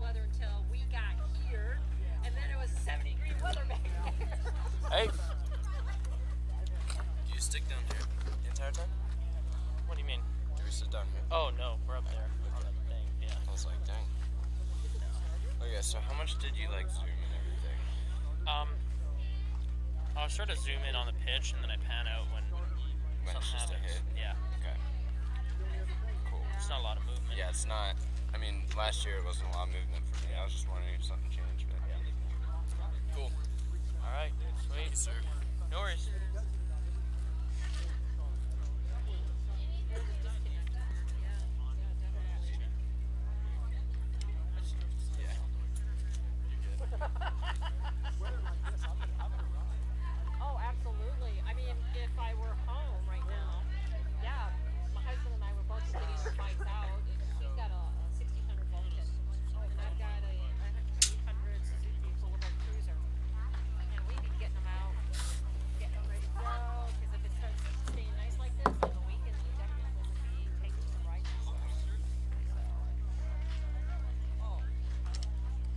weather until we got here, and then it was 70-degree weather back there. Hey. Do you stick down here the entire time? What do you mean? Do we sit down here? Oh no, we're up there. On that thing, yeah. I was like, dang. Okay, so how much did you like zoom and everything? I'll sort of zoom in on the pitch and then I pan out when It's something just a happens. hit? Yeah. Okay. Cool. It's not a lot of movement. Yeah, it's not. I mean, last year it wasn't a lot of movement for me. I was just wondering if something changed, but yeah. Cool. All right. Sweet. Thank you, sir. No worries. Oh, absolutely. I mean, if I were home right now, yeah, my husband and I were both getting our bikes out. He's got a 1600 Vulcan, and I've got a 800 Suzuki Boulevard Cruiser. And we'd be getting them out, getting them ready to go, because if it starts staying nice like this, on the weekends we definitely will be taking some rides. So,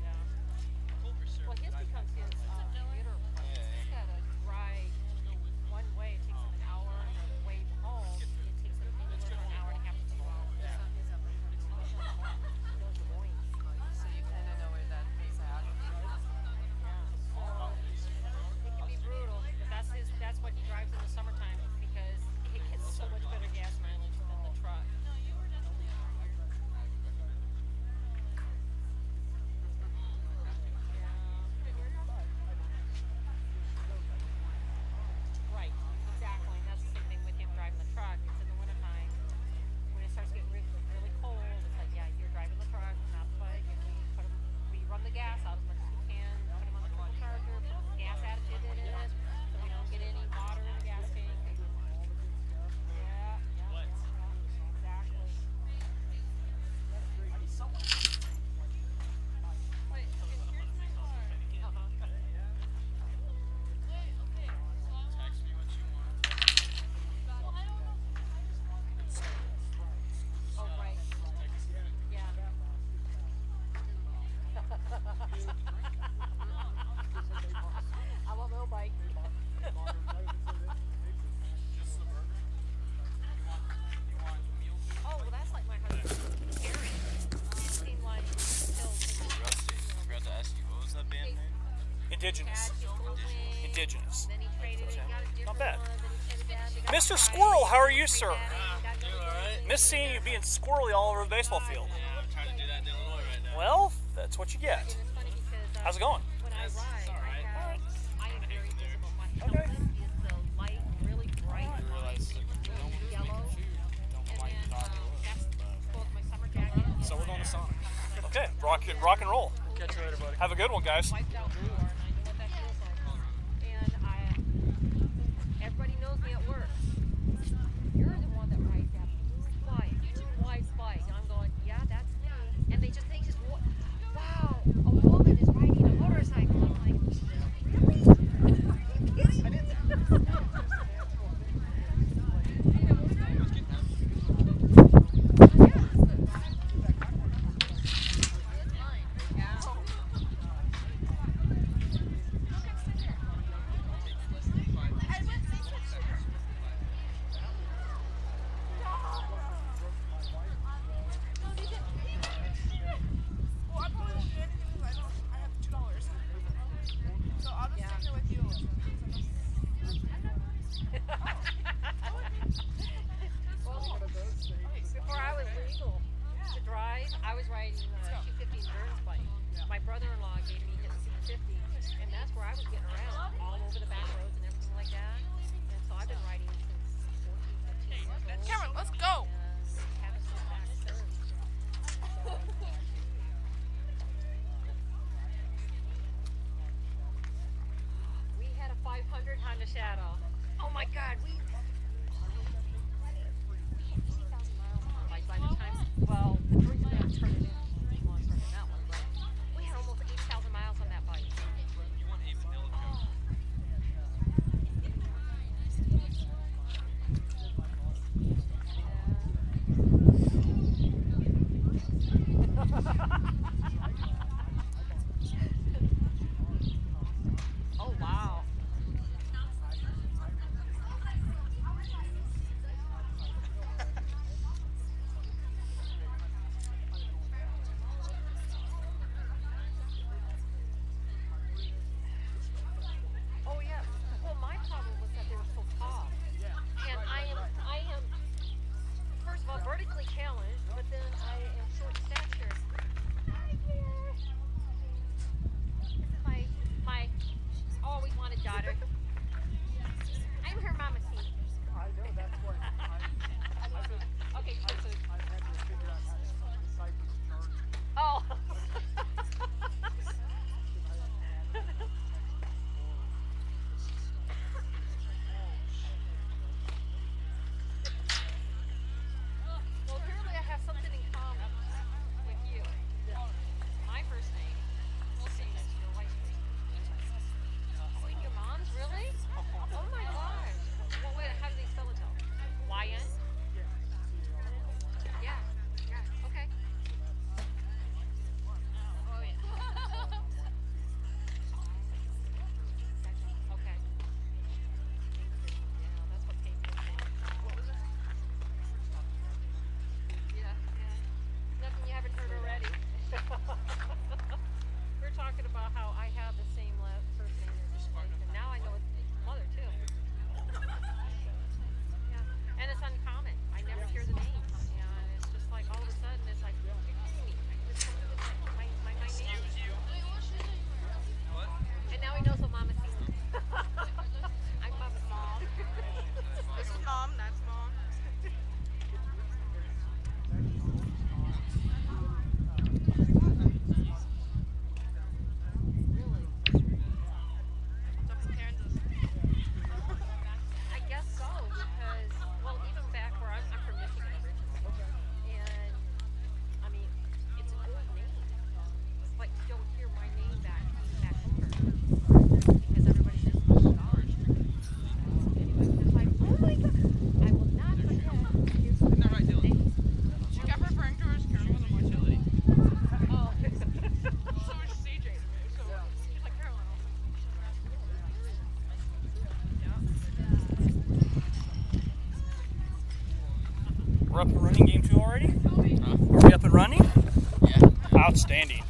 yeah. Well, his becomes his commuter. He's got a drive one way. It takes him an hour, and the way home it takes him anywhere an hour and a half to 2 hours. Yeah. So you kind of know where that is at. It can be brutal, but that's what he drives in the summertime because it gets so much better gas mileage than the truck. Right, exactly. And that's the same thing with him driving the truck. It's in the wintertime. When it starts getting really, really cold, it's like, yeah, you're driving the truck, not the bike, and we run the gas out as much as we can, put him on the turbocharger, put the gas additive in it, so we don't get any water in the gas tank. Yeah, exactly. Oh, right. Yeah. I want my own bike. Oh, well, that's like my husband's parents. It seemed like Rusty, I forgot to ask you, what was that band name? Indigenous. Indigenous. Then he traded, he got a different Not bad. one, then he traded that, he got Mr. a Squirrel, how are you, bike, sir? he got another one. Miss seeing you being squirrely all over the baseball field. Yeah, I'm trying to do that in Illinois right now. Well, that's what you get. And it's funny because How's it going? when I ride, alright. I am very visible. My Okay. helmet is the light, really bright yellow. And then that's both my summer jacket. So we're going to Sonic. Okay, rock and roll. Catch you later, buddy. Have a good one, guys. Wiped out before, and I know what that feels like. And everybody knows me at work. You're the one that rides that blue bike, blue wife's bike. And I'm going, yeah, that's me. And they just wow, a woman is riding a motorcycle. I'm like, really? Are you kidding me? Before I was legal to drive, I was riding a 250 endurance bike. My brother-in-law gave me his C50, and that's where I was getting around, all over the back roads and everything like that. And so I've been riding since 14, 15 years old. Cameron, let's go. Haven't looked back since. We had a 500 Honda Shadow. Oh my God, we had 80,000 miles on our bike by the time. Well, the three of them turned it in. Well, I turned in that one, but we had almost 80,000 miles on that bike. You want a vanilla Coke? physically challenged, but then I am short stature. Hi, dear. This is my always wanted daughter. I'm her mama seat. I know, that's what Okay, so, I've had to figure out how to decipher the jargon. oh. Well, apparently I have something in common with you. My first name is the same as your wife's first name. Oh, and your mom's really? Oh my gosh. Well, wait, how do they spell it though? YN? Yeah. Yeah. Okay. Oh yeah. Okay. Yeah, that's what paid me. What was it? Yeah, yeah. Nothing you haven't heard already. We're talking about how I have the same first name as his wife, and now I know it's his mother too. Yeah, and it's uncommon. I never hear the name, and it's just like all of a sudden it's like you're kidding me. It's my name. And now he knows what Mama seen. I'm Mama's mom. This is mom. That's mom. Really? What's up in Kansas? I guess so, because, well, even back where I'm from Michigan originally. And, I mean, it's an old name. But you don't hear my name back over. Because everybody says, oh, gosh. Anyway, it's like, oh my God. I will not forget. Isn't that right, Dylan? She kept referring to her as Carolyn Marcelli. Oh. So is CJ to me. So she's like Carolyn. We're up and running game 2 already? Huh? Are we up and running? Yeah. Outstanding.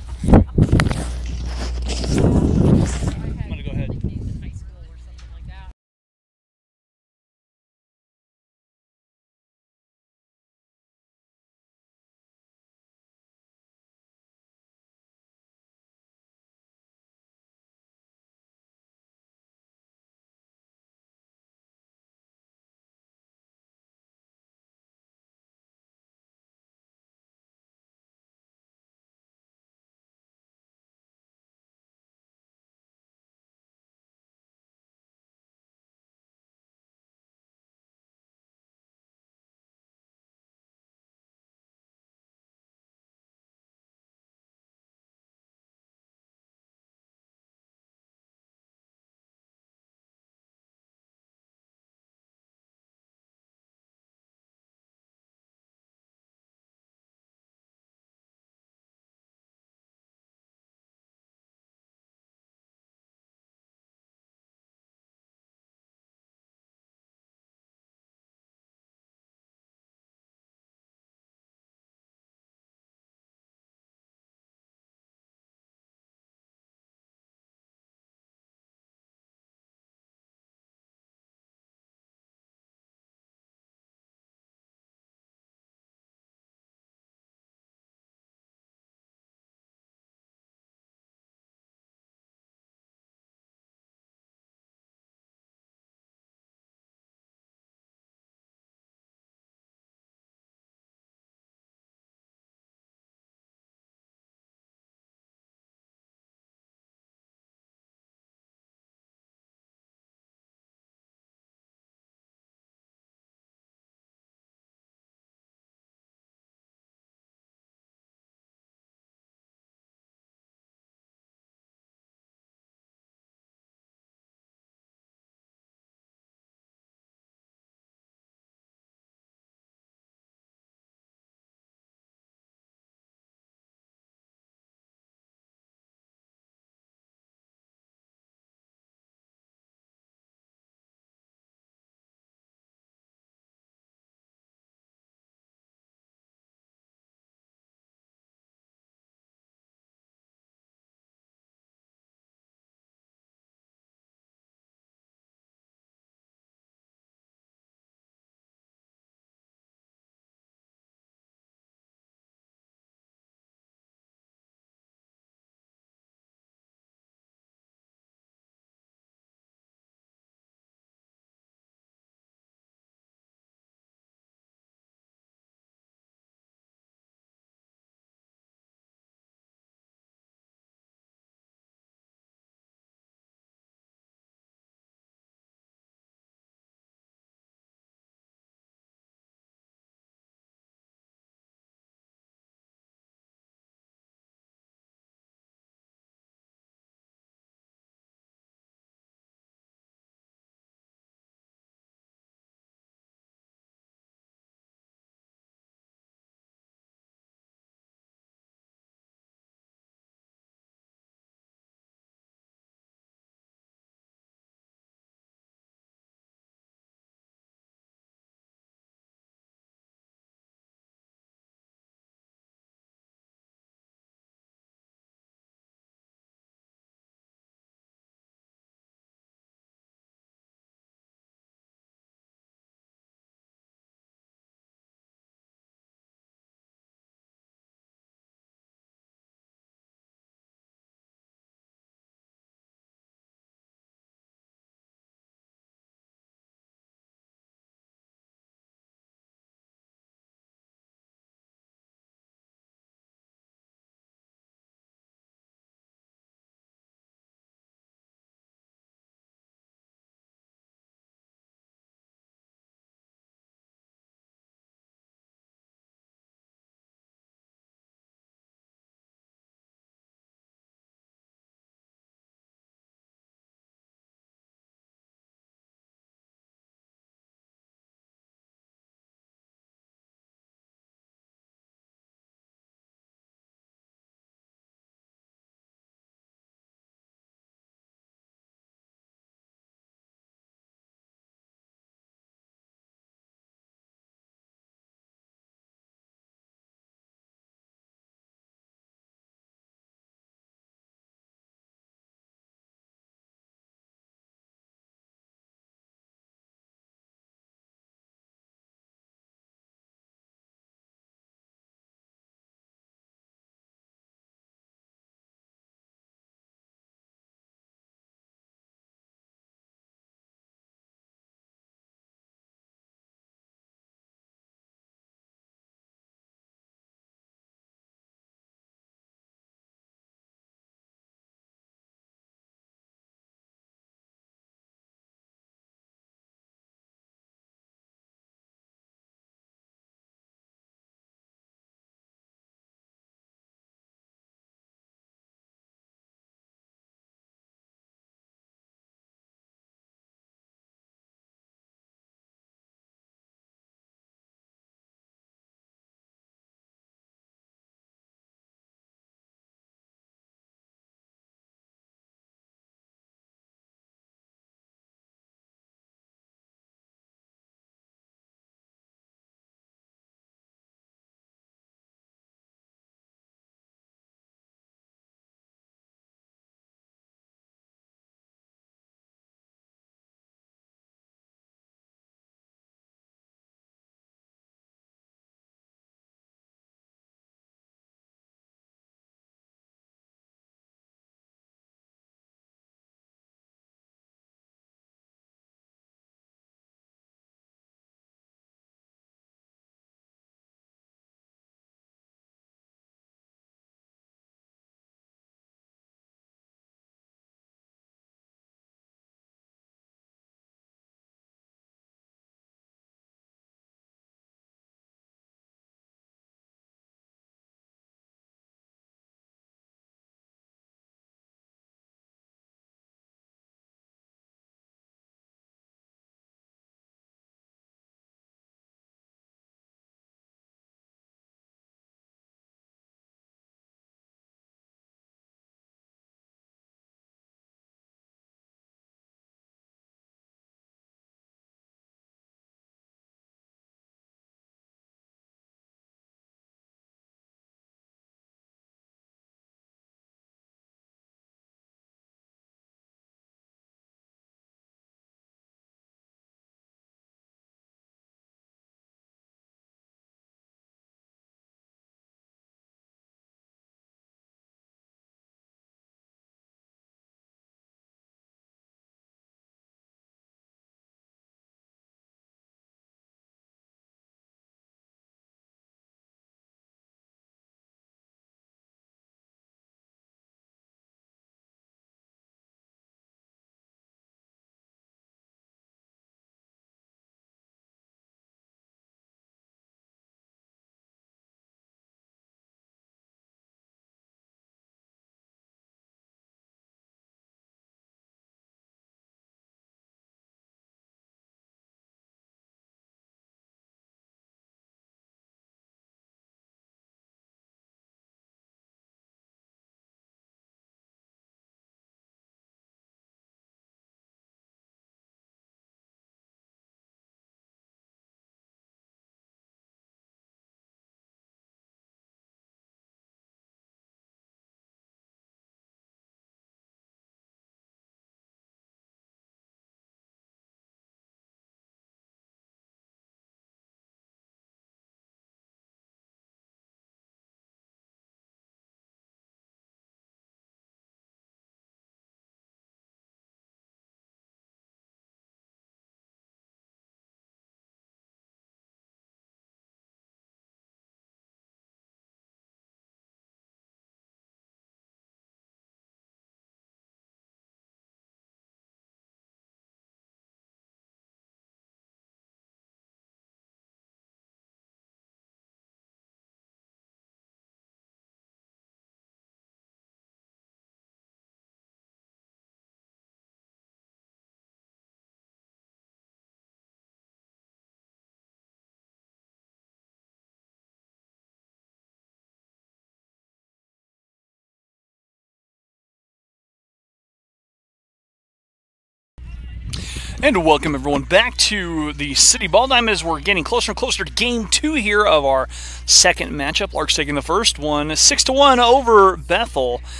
And welcome everyone back to the City Ball Diamond as we're getting closer and closer to Game 2 here of our second matchup. Larks taking the first one, 6-1 over Bethel.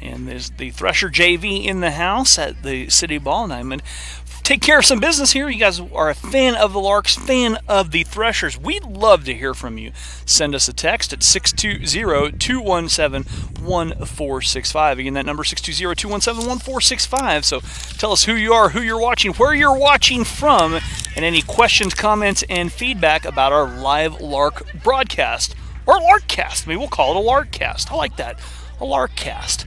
And there's the Thresher JV in the house at the City Ball Diamond. Take care of some business here. You guys are a fan of the Larks, fan of the Threshers. We'd love to hear from you. Send us a text at 620-217-1465. Again, that number 620-217-1465. So tell us who you are, who you're watching, where you're watching from, and any questions, comments, and feedback about our live Lark broadcast. Or Larkcast. Maybe we'll call it a Larkcast. I like that. A Larkcast.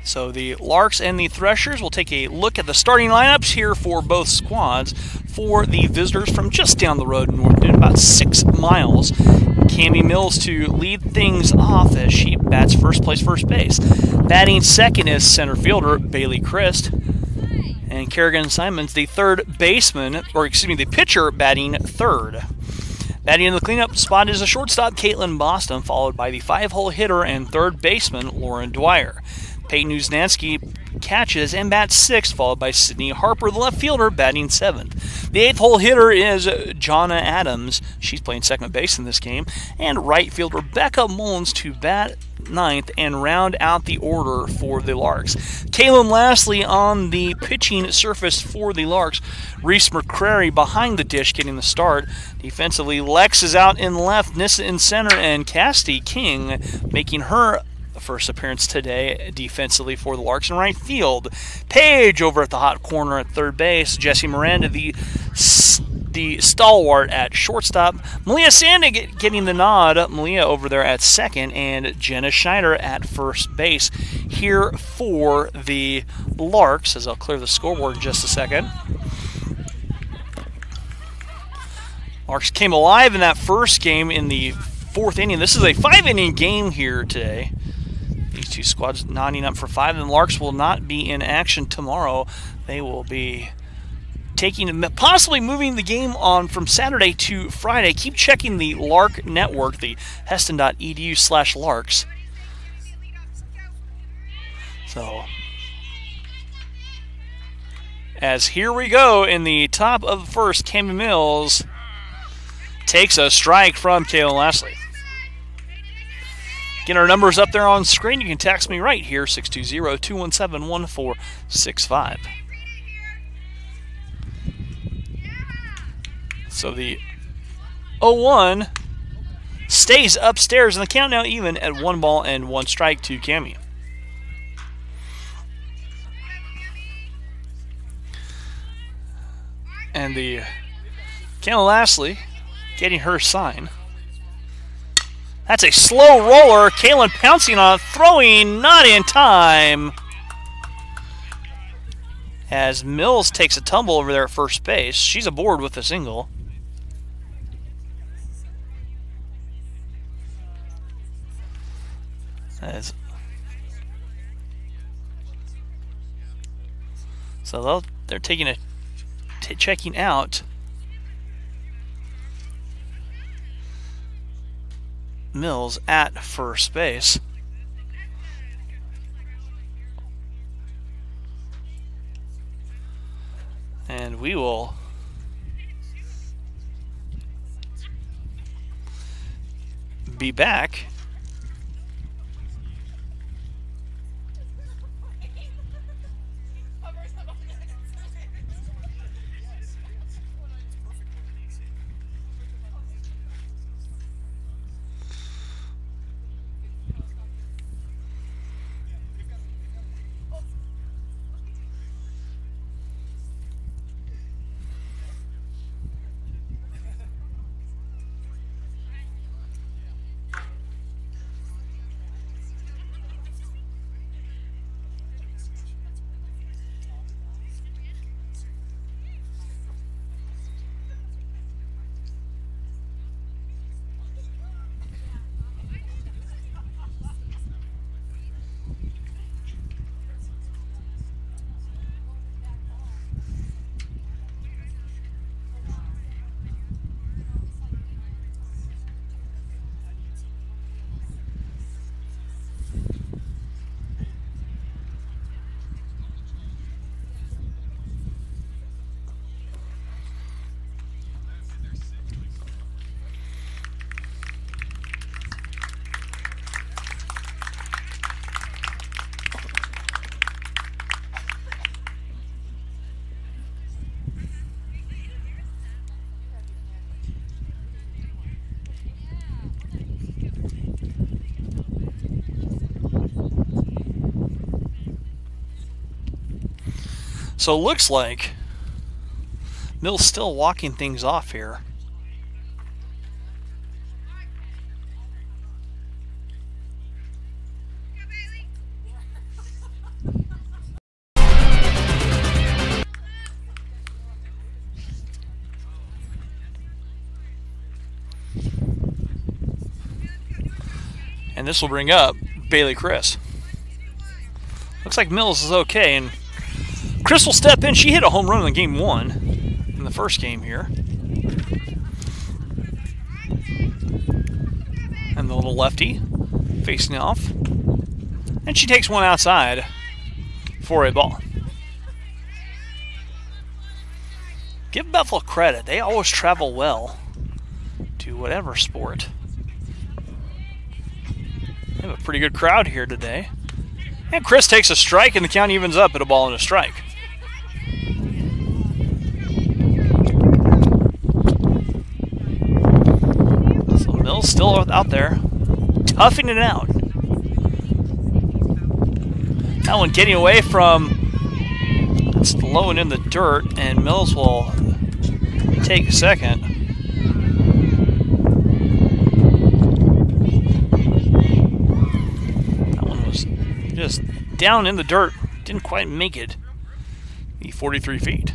So the Larks and the Threshers will take a look at the starting lineups here for both squads. For the visitors from just down the road in Northton, about 6 miles, Cami Mills to lead things off as she bats first base. Batting second is center fielder Bailey Christ. And Kerrigan Simons, the third baseman, the pitcher, batting third. Batting in the cleanup spot is a shortstop, Caitlin Boston, followed by the 5-hole hitter and third baseman, Lauren Dwyer. Peyton Uznansky catches and bats sixth, followed by Sydney Harper, the left fielder, batting seventh. The 8th-hole hitter is Jonna Adams. She's playing second base in this game. And right fielder Becca Mullins to bat ninth and round out the order for the Larks. Kaylin Lastly on the pitching surface for the Larks. Reese McCrary behind the dish getting the start. Defensively, Lex is out in left, Nissa in center, and Casty King making her first appearance today defensively for the Larks in right field. Paige over at the hot corner at third base. Jesse Miranda, the stalwart at shortstop. Malia Sanda getting the nod. Malia over there at second. And Jenna Schneider at first base here for the Larks, as I'll clear the scoreboard in just a second. Larks came alive in that first game in the 4th inning. This is a 5-inning game here today. These two squads knotting up for 5, and the Larks will not be in action tomorrow. They will be possibly moving the game on from Saturday to Friday. Keep checking the Lark network, the heston.edu/larks. So, as here we go in the top of the first, Cami Mills takes a strike from Kaylin Lastly. Get our numbers up there on screen. You can text me right here, 620-217-1465. So the 0-1 stays upstairs, and the count now even at 1 ball and 1 strike to Cami. And the Kaylin Lastly getting her sign. That's a slow roller. Kaylin pouncing on it, throwing not in time. As Mills takes a tumble over there at first base. She's aboard with a single. So they're taking checking out Mills at first base. And we will be back So it looks like Mills still walking things off here. And this will bring up Bailey Chris. Looks like Mills is okay, and Chris will step in. She hit a home run in game 1 in the first game here. And the little lefty facing off. And she takes one outside for a ball. Give Bethel credit. They always travel well to whatever sport. They have a pretty good crowd here today. And Chris takes a strike, and the count evens up at a ball and a strike. So Mills still out there, toughing it out. That one getting away from, it's low and in the dirt, and Mills will take second. Just down in the dirt, didn't quite make it the 43 feet.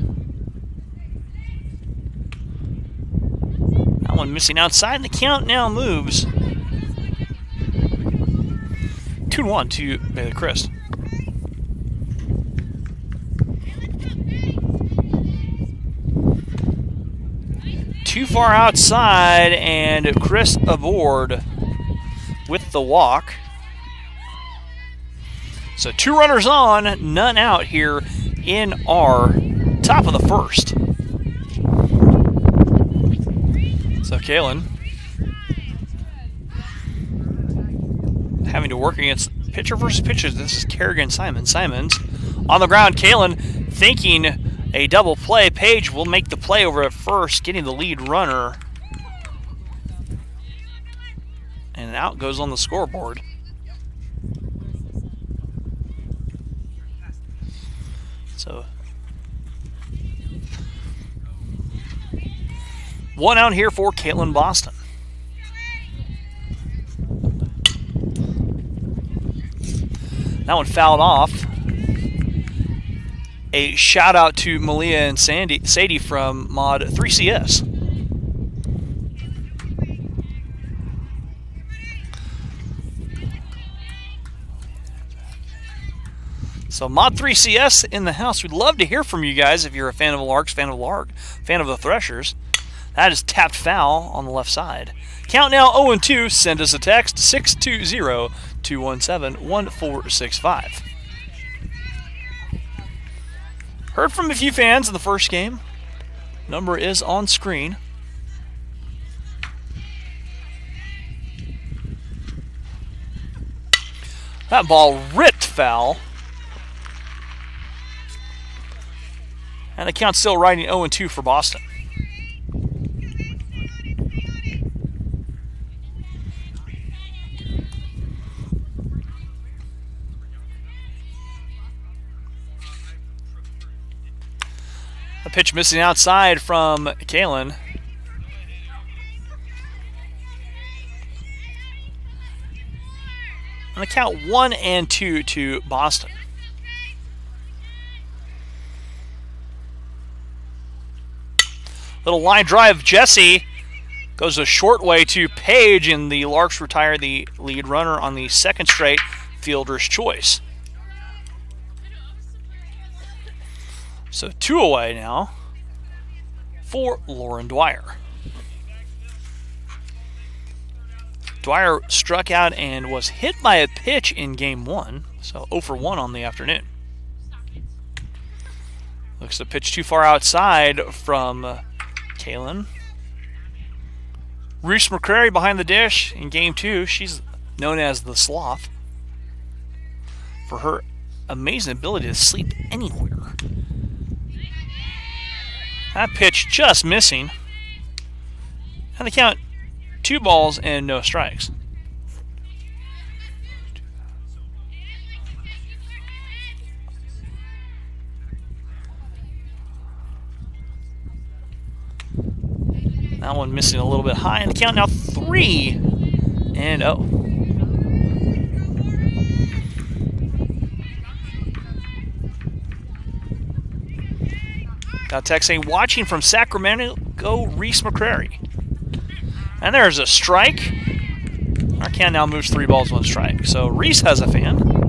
That one missing outside, and the count now moves 2-1 to Bailey Chris. Too far outside, and Chris aboard with the walk. So 2 runners on, none out here in our top of the first. So Kalen having to work against pitcher versus pitcher. This is Kerrigan Simon. Simons on the ground. Kalen thinking a double play. Page will make the play over at first, getting the lead runner. And out goes on the scoreboard. So, 1 out here for Caitlin Boston. That one fouled off. A shout out to Malia and Sadie from Mod 3CS. So Mod 3CS in the house. We'd love to hear from you guys if you're a fan of the Larks, fan of the Threshers. That is tapped foul on the left side. Count now 0-2. Send us a text 620-217-1465. Heard from a few fans in the first game. Number is on screen. That ball ripped foul. And the count's still riding 0-2 for Boston. A pitch missing outside from Kalen. And the count 1-2 to Boston. Little line drive, Jesse goes a short way to Page, and the Larks retire the lead runner on the second straight fielder's choice. So 2 away now for Lauren Dwyer. Dwyer struck out and was hit by a pitch in game 1, so 0 for 1 on the afternoon. Looks to pitch too far outside from Kalen. Reese McCrary behind the dish in game 2. She's known as the Sloth for her amazing ability to sleep anywhere. That pitch just missing. And the count 2 balls and no strikes. That one missing a little bit high. And the count now 3-0. Got text saying, watching from Sacramento, go Reese McCrary. And there's a strike. Our count now moves 3 balls, 1 strike. So Reese has a fan.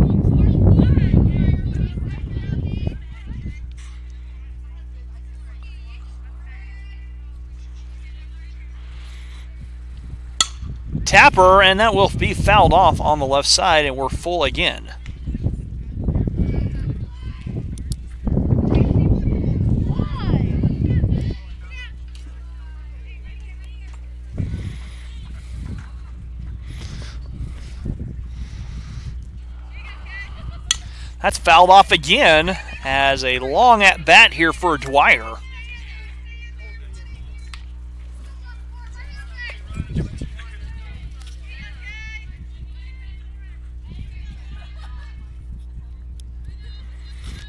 Tapper, and that will be fouled off on the left side, and we're full again. That's fouled off again as a long at bat here for Dwyer.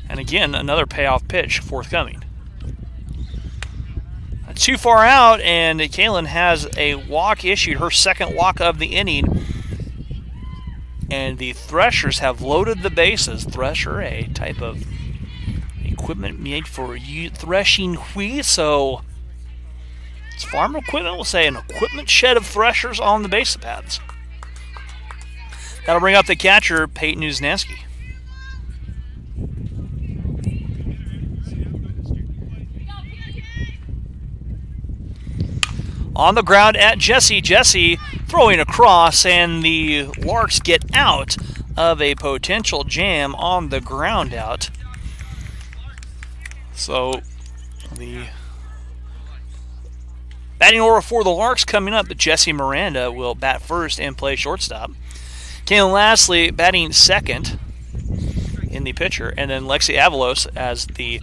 And again, another payoff pitch forthcoming. Too far out, and Kaylin has a walk issued, her second walk of the inning. And the Threshers have loaded the bases. Thresher, a type of equipment made for threshing wheat. So it's farm equipment. We'll say an equipment shed of Threshers on the base paths. That'll bring up the catcher, Peyton Uznansky. On the ground at Jesse. Jesse throwing across, and the Larks get out of a potential jam on the ground out. So the batting order for the Larks coming up, but Jesse Miranda will bat first and play shortstop. Kaylin Lastly batting second in the pitcher, and then Lexi Avalos as the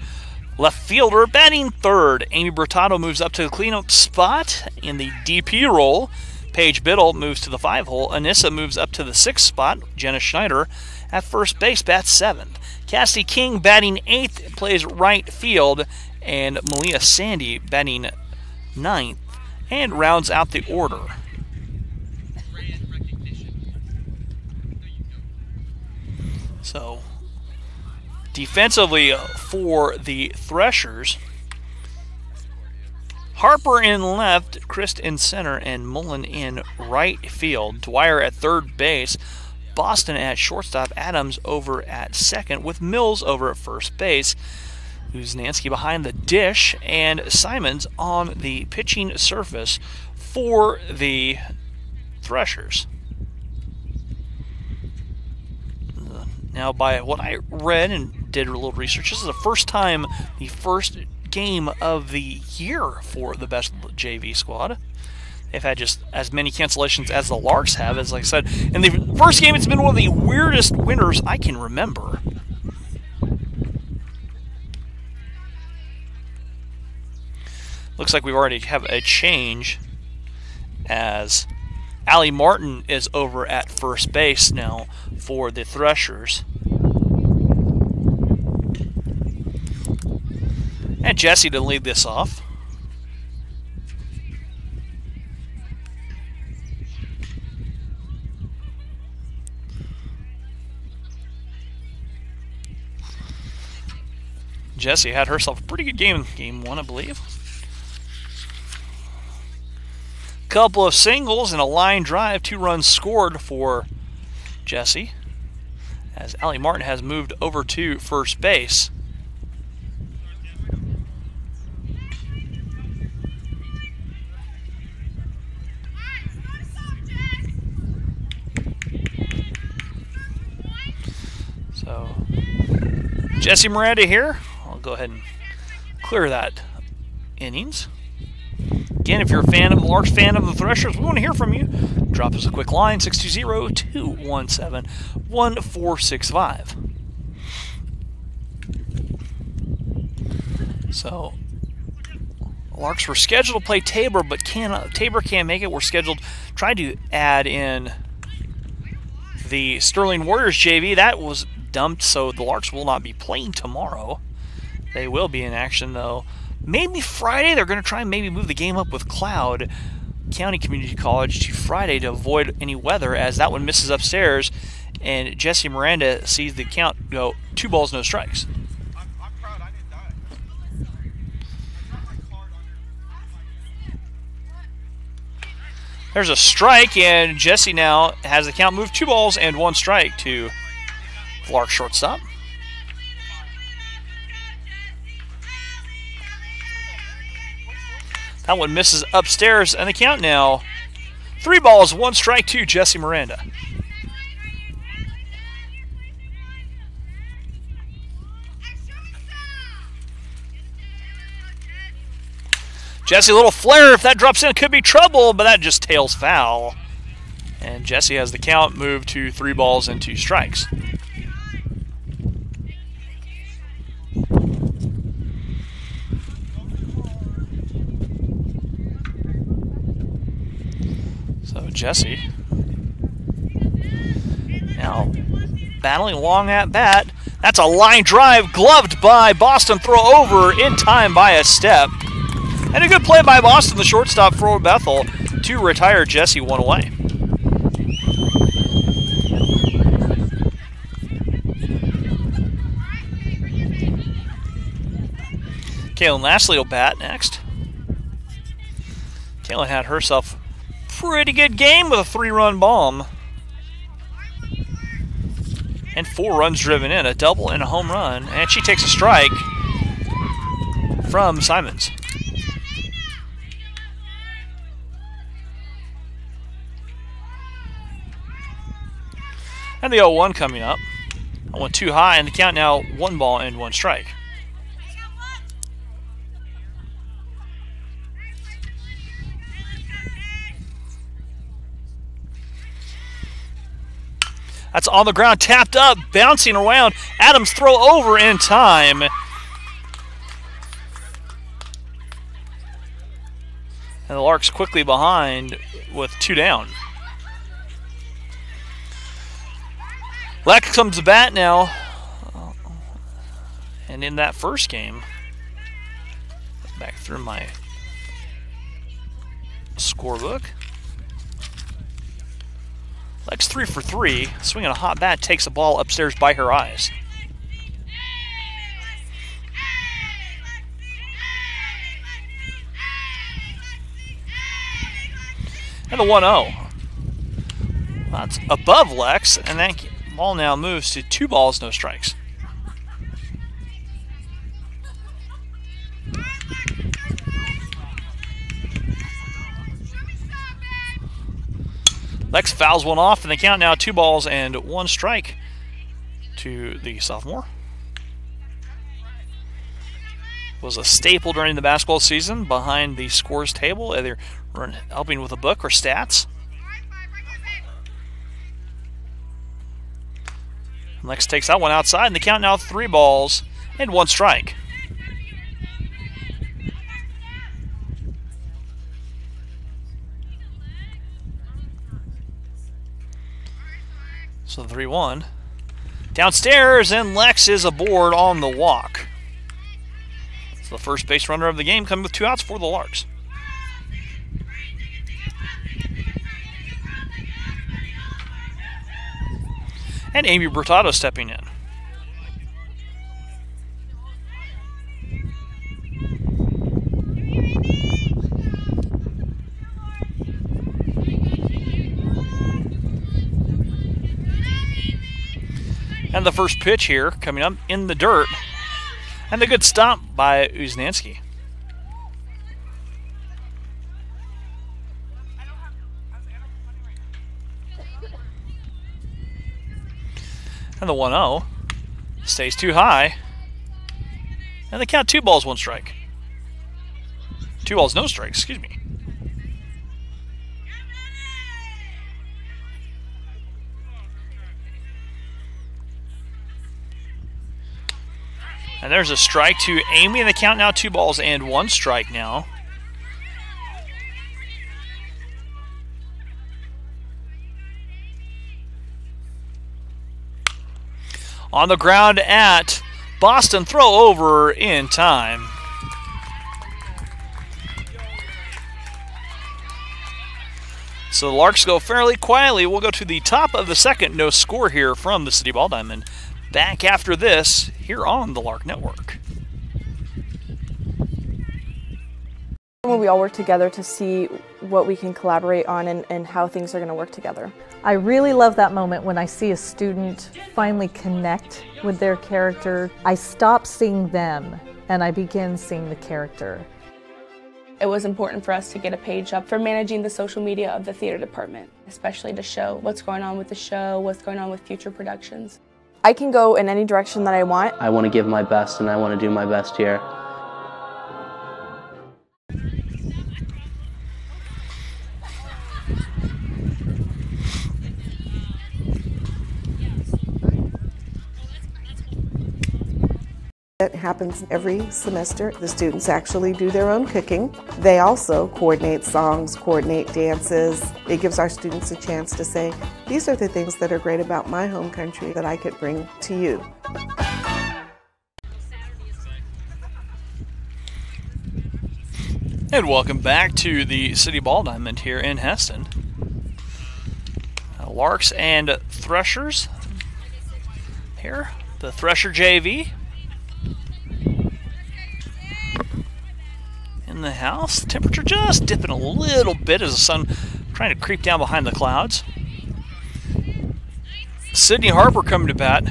left fielder batting third. Amy Bertato moves up to the cleanup spot in the DP role. Paige Biddle moves to the 5-hole. Anissa moves up to the 6th spot. Jenna Schneider at first base bats 7th. Cassie King batting 8th, plays right field. And Malia Sandy batting 9th and rounds out the order. So defensively for the Threshers, Harper in left, Christ in center, and Mullen in right field. Dwyer at third base, Boston at shortstop, Adams over at second, with Mills over at first base. Uznansky behind the dish, and Simons on the pitching surface for the Threshers. Now, by what I read and did a little research, this is the first time, the first game of the year for the best JV squad. They've had just as many cancellations as the Larks have, as like I said. In the first game, it's been one of the weirdest winters I can remember. Looks like we already have a change, as Allie Martin is over at first base now for the Threshers. And Jesse to lead this off. Jesse had herself a pretty good game in game 1, I believe. Couple of singles and a line drive, 2 runs scored for Jesse, as Allie Martin has moved over to first base. So Jesse Miranda here. I'll go ahead and clear that innings. Again, if you're a fan of the Larks, fan of the Threshers, we want to hear from you. Drop us a quick line, 620-217-1465. So, Larks were scheduled to play Tabor, but Tabor can't make it. We're scheduled, trying to add in the Sterling Warriors JV. That was dumped, so the Larks will not be playing tomorrow. They will be in action, though, maybe Friday they're going to try and maybe move the game up with Cloud County Community College to Friday to avoid any weather, as that one misses upstairs, and Jesse Miranda sees the count go 2 balls, no strikes. I'm proud I didn't die. I dropped my card under. There's a strike, and Jesse now has the count moved 2 balls and 1 strike to Clark shortstop. That one misses upstairs, and the count now 3 balls, 1 strike to Jesse Miranda. Jesse, a little flare. If that drops in, it could be trouble, but that just tails foul. And Jesse has the count moved to 3 balls and 2 strikes. So Jesse now battling along at bat. That's a line drive, gloved by Boston. Throw over in time by a step. And a good play by Boston, the shortstop for Bethel, to retire Jesse 1 away. Kaylin Lashley will bat next. Kaylin had herself a pretty good game with a 3-run bomb. And 4 runs driven in, a double and a home run. And she takes a strike from Simons. And the 0-1 coming up. I went too high, and the count now 1 ball and 1 strike. That's on the ground, tapped up, bouncing around. Adams throw over in time. And the Larks quickly behind with 2 down. Lex comes to bat now. And in that first game, back through my scorebook. Lex 3 for 3, swinging a hot bat, takes a ball upstairs by her eyes. And the 1-0. That's above Lex, and that ball now moves to 2 balls, no strikes. Lex fouls one off, and the count now 2 balls and 1 strike to the sophomore. Was a staple during the basketball season behind the scores table, either helping with a book or stats. Lex takes that one outside, and the count now 3 balls and 1 strike. So 3-1. Downstairs, and Lex is aboard on the walk. So the first base runner of the game coming with 2 outs for the Larks. And Amy Bertato stepping in. And the first pitch here coming up in the dirt. And the good stop by Uznansky. And the 1-0 stays too high. And the count 2 balls, 1 strike. 2 balls, no strikes, excuse me. And there's a strike to Amy, and the count now 2 balls and 1 strike now. On the ground at Boston, throw over in time. So the Larks go fairly quietly. We'll go to the top of the second. No score here from the City Ball Diamond. Back after this here on the Lark Network. When we all work together to see what we can collaborate on and how things are going to work together. I really love that moment when I see a student finally connect with their character. I stop seeing them and I begin seeing the character. It was important for us to get a page up for managing the social media of the theater department, especially to show what's going on with the show, what's going on with future productions. I can go in any direction that I want. I want to give my best and I want to do my best here. It happens every semester. The students actually do their own cooking. They also coordinate songs, coordinate dances. It gives our students a chance to say, these are the things that are great about my home country that I could bring to you. And welcome back to the City Ball Diamond here in Heston. Larks and Threshers here. The Thresher JV in the house. Temperature just dipping a little bit as the sun trying to creep down behind the clouds. Sydney Harper coming to bat.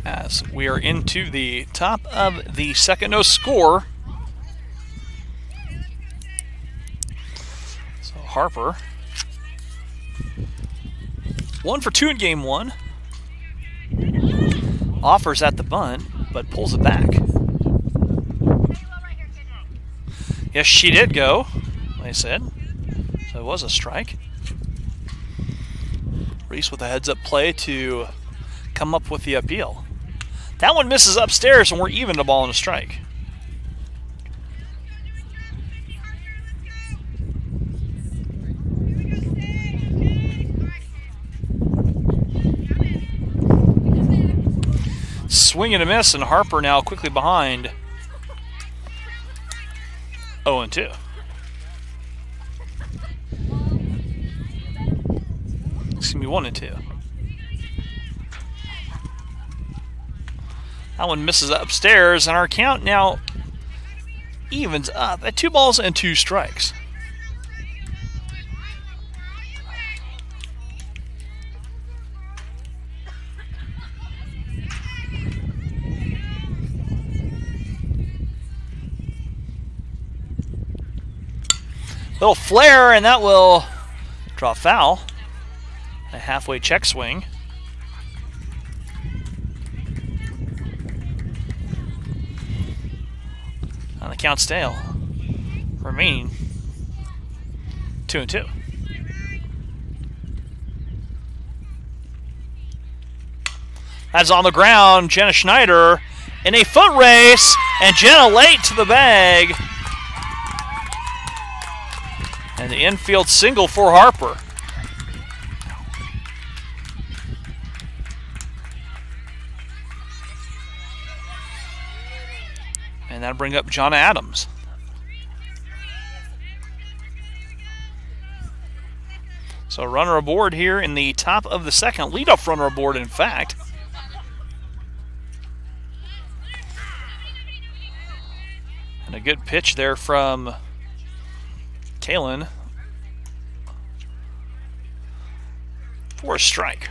As we are into the top of the second. No score. So Harper 1 for 2 in game 1. Offers at the bunt, but pulls it back. Yes, she did go, like I said. So it was a strike. Reese with a heads-up play to come up with the appeal. That one misses upstairs, and we're even to ball and a strike. Swing and a miss, and Harper now quickly behind. 0-2. Excuse me, 1-2. That one misses upstairs, and our count now evens up at 2 balls and 2 strikes. Little flare, and that will draw foul. A halfway check swing. And the count stale. Remaining 2-2. That's on the ground. Jenna Schneider in a foot race, and Jenna late to the bag. And the infield single for Harper. And that'll bring up Jonna Adams. So runner aboard here in the top of the second. Leadoff runner aboard, in fact. And a good pitch there from Kalen for a strike.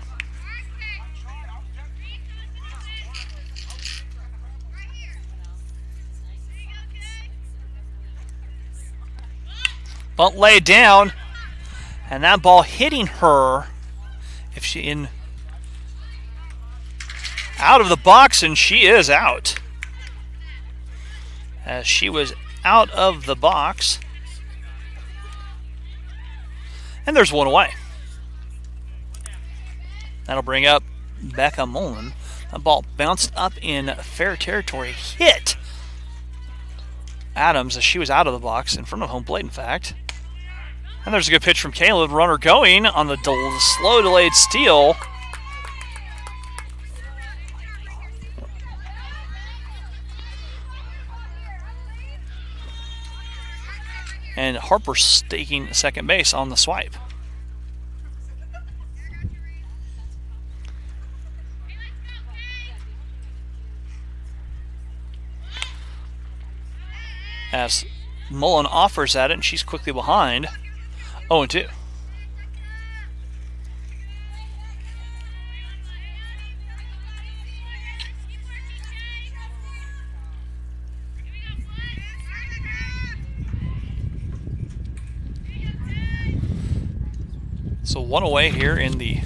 Bunt laid down, and that ball hitting her if she in out of the box, and she is out. As she was out of the box. And there's one away. That'll bring up Becca Mullen. That ball bounced up in fair territory. Hit Adams as she was out of the box in front of home plate, in fact. And there's a good pitch from Caleb. Runner going on the slow delayed steal. And Harper's taking second base on the swipe. As Mullen offers at it, and she's quickly behind. 0-2. So one away here in the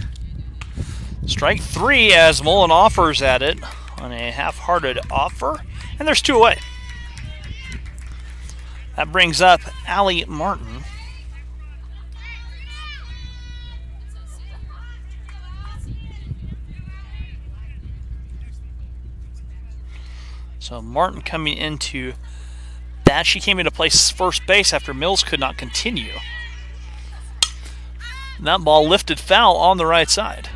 strike three as Mullen offers at it on a half-hearted offer, and there's 2 away. That brings up Allie Martin. So Martin coming into that. She came into play first base after Mills could not continue. And that ball lifted foul on the right side.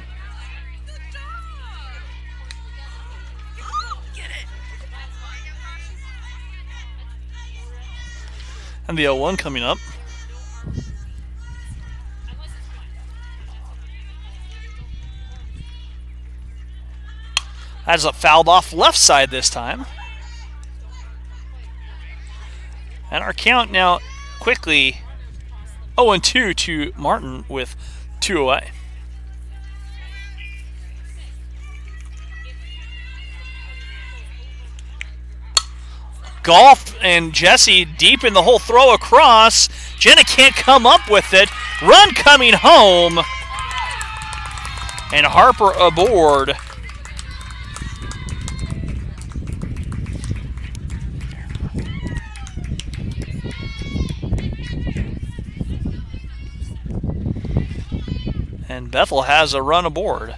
And the 0-1 coming up. That's a fouled off left side this time. And our count now quickly 0-2 to Martin with 2 away. Golf and Jesse deep in the hole, throw across. Jenna can't come up with it. Run coming home. And Harper aboard. And Bethel has a run aboard.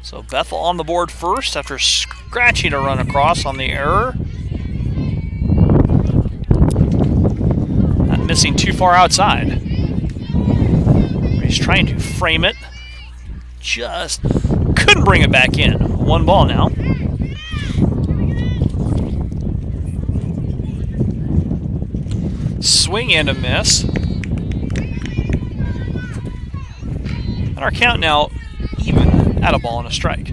So Bethel on the board first after scratching a run across on the error. Not missing too far outside. He's trying to frame it. Just couldn't bring it back in. 1 ball now. Swing and a miss. And our count now even at a ball and a strike.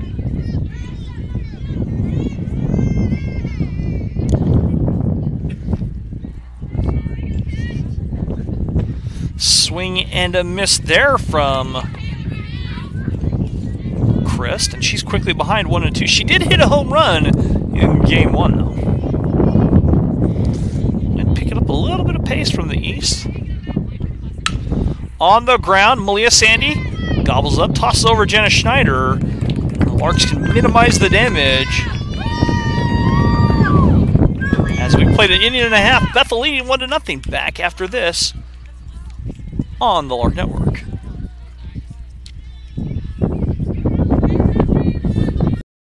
Swing and a miss there from Christ, and she's quickly behind 1-2. She did hit a home run in game 1 though. And picking up a little bit of pace from the east. On the ground, Malia Sandy gobbles up, tosses over Jenna Schneider. The Larks can minimize the damage. As we played an inning and a half, Bethel leading 1-0. Back after this on the Lark Network.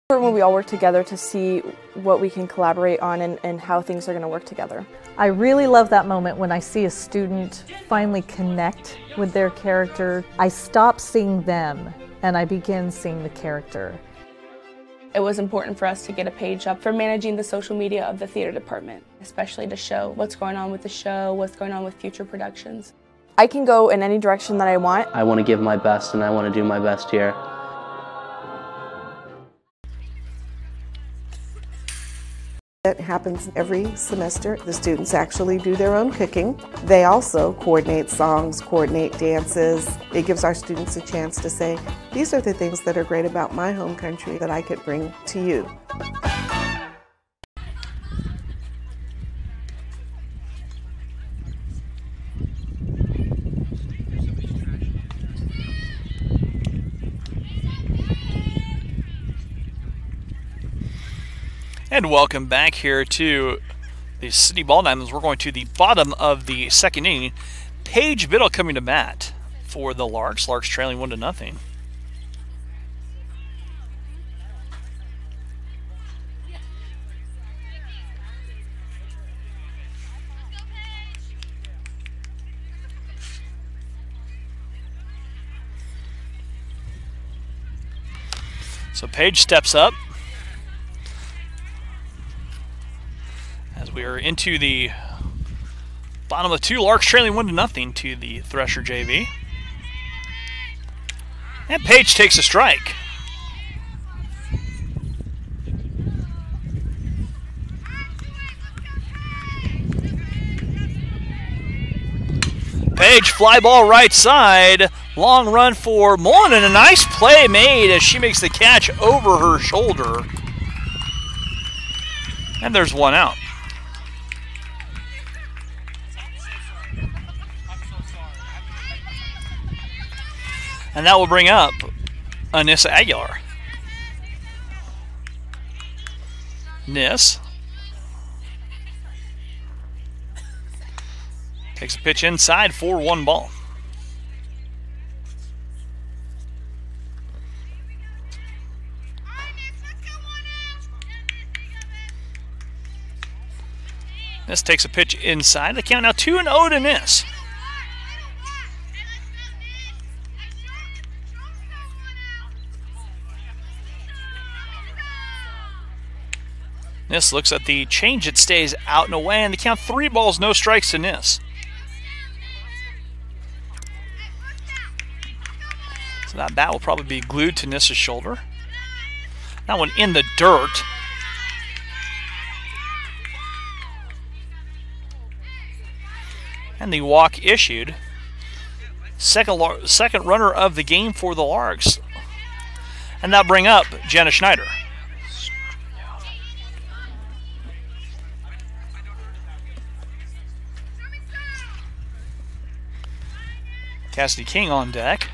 When we all work together to see what we can collaborate on and how things are going to work together. I really love that moment when I see a student finally connect with their character. I stop seeing them and I begin seeing the character. It was important for us to get a page up for managing the social media of the theater department, especially to show what's going on with the show, what's going on with future productions. I can go in any direction that I want. I want to give my best and I want to do my best here. That happens every semester. The students actually do their own cooking. They also coordinate songs, coordinate dances. It gives our students a chance to say, these are the things that are great about my home country that I could bring to you. And welcome back here to the City Ball Diamonds. We're going to the bottom of the second inning. Paige Biddle coming to bat for the Larks. Larks trailing 1-0. So Paige steps up. As we are into the bottom of 2, Larks trailing 1-0 to the Thresher JV. And Page takes a strike. Page, fly ball right side. Long run for Mullen, and a nice play made as she makes the catch over her shoulder. And there's one out. And that will bring up Anissa Aguilar. Nis takes a pitch inside for 1 ball. Nis takes a pitch inside. The count now 2-0 to Nis. Nis looks at the change. It stays out and away, and the count 3 balls, no strikes to Nis. So that bat will probably be glued to Nis's shoulder. That one in the dirt. And the walk issued. Second runner of the game for the Larks. And that'll bring up Jenna Schneider. Cassidy King on deck.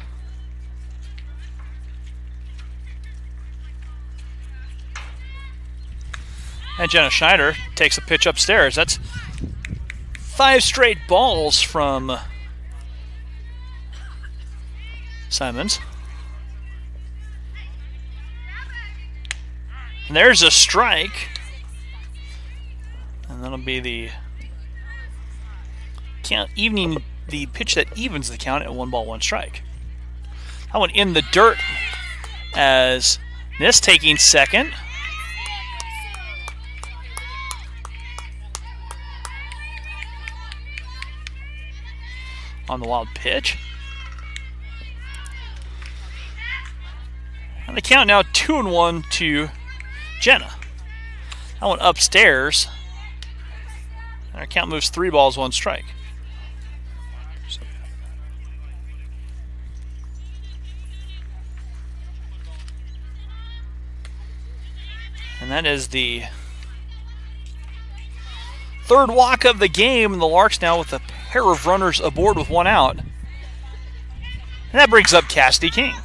And Jenna Schneider takes a pitch upstairs. That's 5 straight balls from Simons. And there's a strike. And that'll be the count, evening the pitch that evens the count at 1 ball, 1 strike. That one in the dirt as Nis taking second. On the wild pitch. And the count now 2-1 to Jenna. That one upstairs. And our count moves 3 balls, 1 strike. And that is the 3rd walk of the game. And the Larks now with a pair of runners aboard with 1 out. And that brings up Cassidy King.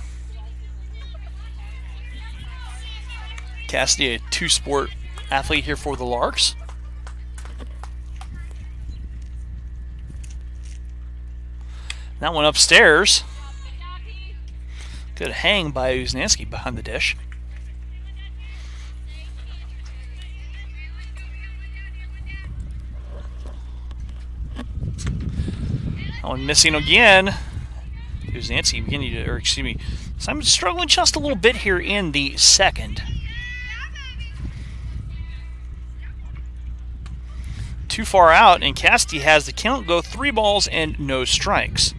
Cassidy, a 2-sport athlete here for the Larks. That one upstairs. Good hang by Uznansky behind the dish. That one missing again. Uznansky beginning to, or excuse me, Simon's struggling just a little bit here in the 2nd. Too far out, and Cassidy has the count go 3 balls and no strikes.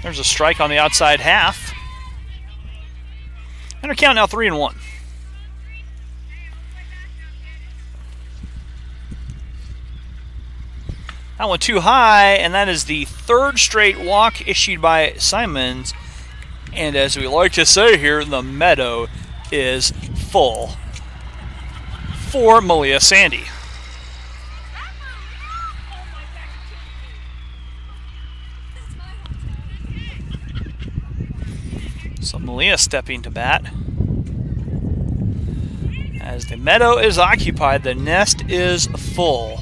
There's a strike on the outside half. And our count now 3-1. That one too high, and that is the 3rd straight walk issued by Simons. And as we like to say here, the meadow is full for Malia Sandy. So Malia stepping to bat. As the meadow is occupied, the nest is full.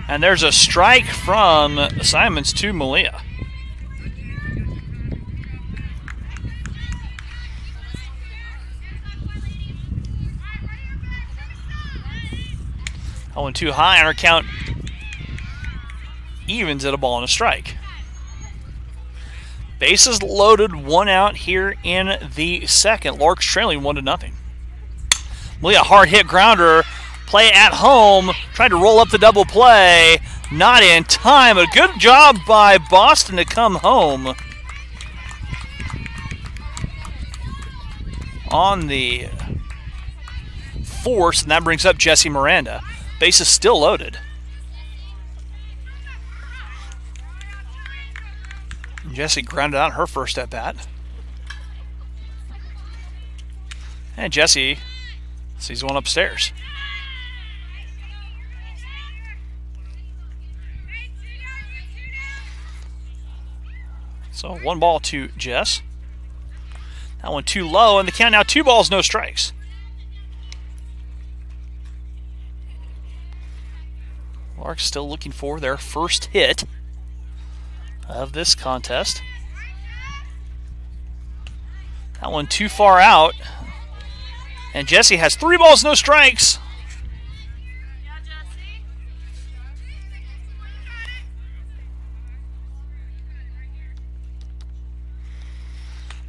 And there's a strike from Simons to Malia. That one too high, and our count evens at a ball and a strike. Bases loaded, 1 out here in the second. Larks trailing 1-0. Really a hard hit grounder. Play at home. Tried to roll up the double play. Not in time. A good job by Boston to come home on the force, and that brings up Jesse Miranda. Bases still loaded. Jesse grounded out her first at bat. And Jesse sees one upstairs. So 1 ball to Jess. That one too low, and the count now 2 balls, no strikes. Larks still looking for their first hit of this contest. That one too far out. And Jesse has 3 balls, no strikes.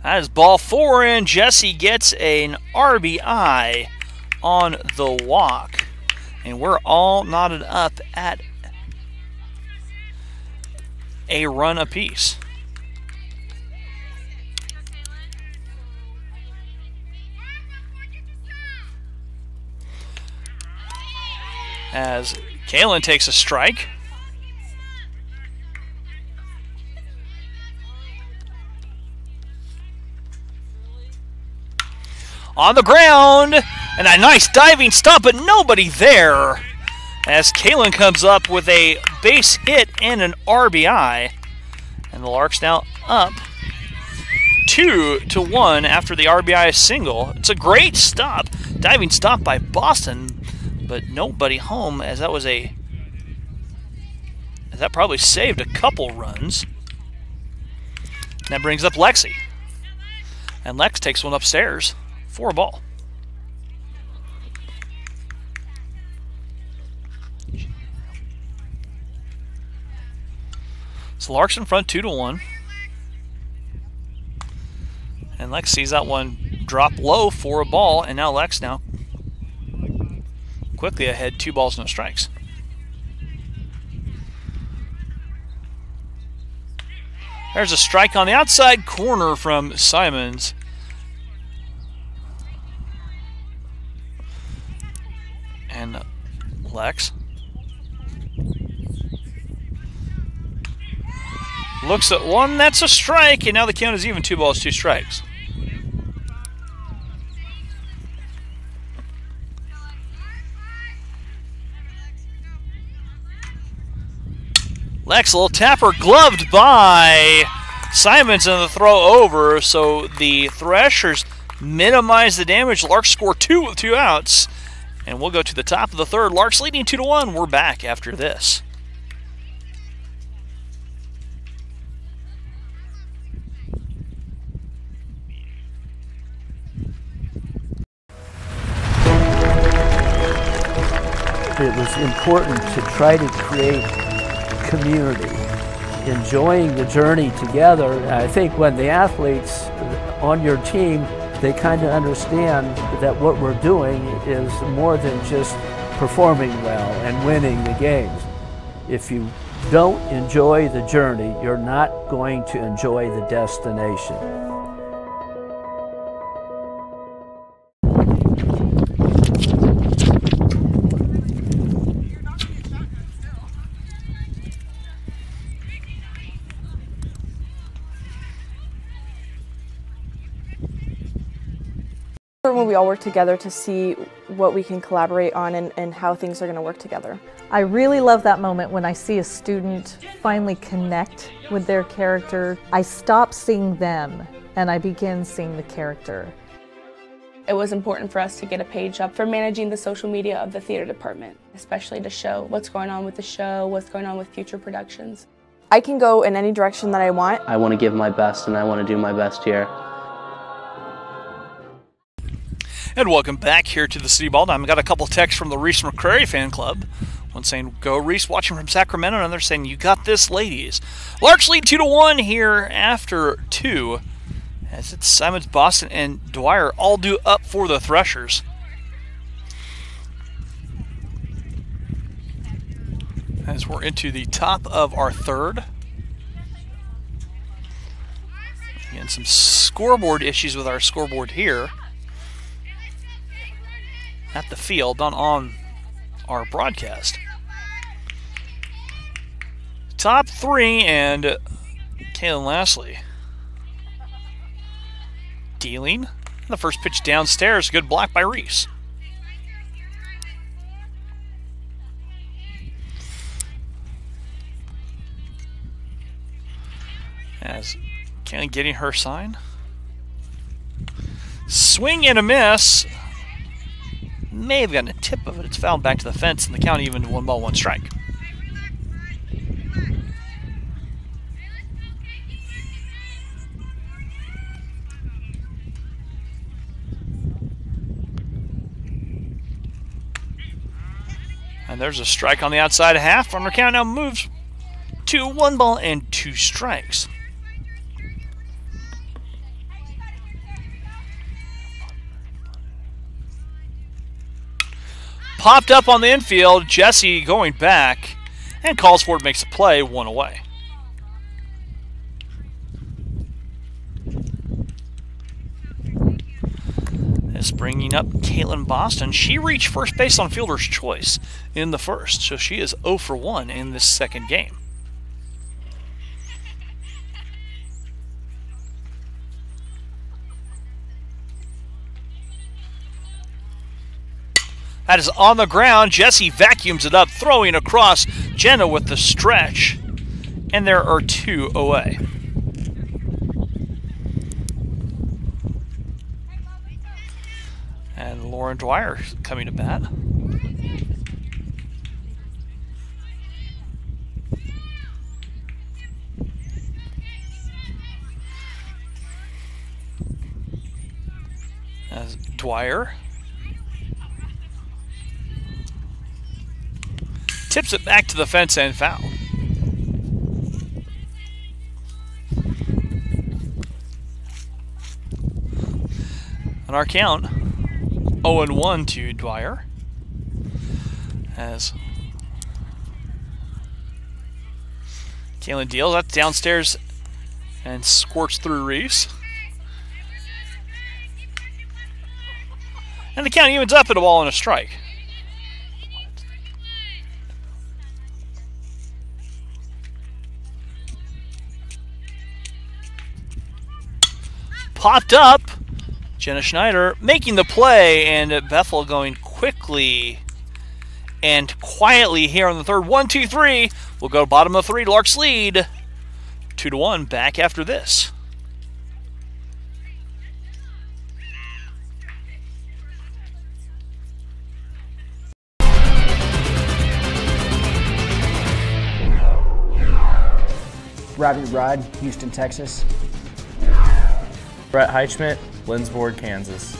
That is ball 4, and Jesse gets an RBI on the walk. And we're all knotted up at a run apiece. As Kalen takes a strike. On the ground, and a nice diving stop, but nobody there. As Kalen comes up with a base hit and an RBI. And the Larks now up 2-1 after the RBI single. It's a great stop. Diving stop by Boston, but nobody home, as that was that probably saved a couple runs. And that brings up Lexi. And Lex takes one upstairs for a ball. So Larks in front 2-1. And Lex sees that one drop low for a ball, and now Lex quickly ahead, 2 balls, no strikes. There's a strike on the outside corner from Simons. And Lex looks at one, that's a strike, and now the count is even, 2 balls, 2 strikes. Lex, a little tapper, gloved by Simons, and the throw over, so the Threshers minimize the damage. Larks score 2 with 2 outs, and we'll go to the top of the third. Larks leading 2-1. We're back after this. It was important to try to create community, enjoying the journey together. I think when the athletes on your team, they kind of understand that what we're doing is more than just performing well and winning the games. If you don't enjoy the journey, you're not going to enjoy the destination. When we all work together to see what we can collaborate on and how things are going to work together. I really love that moment when I see a student finally connect with their character. I stop seeing them and I begin seeing the character. It was important for us to get a page up for managing the social media of the theater department, especially to show what's going on with the show, what's going on with future productions. I can go in any direction that I want. I want to give my best, and I want to do my best here. And welcome back here to the City Ball Diamond. I got a couple texts from the Reese McCrary fan club. One saying, "Go Reese," watching from Sacramento. Another saying, "You got this, ladies." Larks lead 2-1 here after 2. As it's Simons, Boston, and Dwyer all due up for the Threshers. As we're into the top of our third. Again, some scoreboard issues with our scoreboard here at the field, not on our broadcast. Top 3 and Kaylin Lastly dealing. The first pitch downstairs, good block by Reese. As Kaylin getting her sign. Swing and a miss. May have gotten a tip of it. It's fouled back to the fence, and the count even to 1-1 strike. And there's a strike on the outside of half. Runner count now moves to 1 and 2 strikes. Popped up on the infield, Jesse going back, and calls for it, makes a play, 1 away. This bringing up Caitlin Boston. She reached first base on fielder's choice in the first, so she is 0 for 1 in this second game. That is on the ground. Jesse vacuums it up, throwing across. Jenna with the stretch. And there are 2 away. And Lauren Dwyer coming to bat. As Dwyer tips it back to the fence and foul. On our count, 0-1 to Dwyer. As Kaylin deals, that's downstairs and squirts through Reese. And the count evens up at a ball and a strike. Popped up. Jenna Schneider making the play, and Bethel going quickly and quietly here on the third. 1-2-3. We'll go bottom of 3. Larks lead 2-1. Back after this. Rabbit Rod, Houston, Texas. Brett Heichman, Lindsborg, Kansas.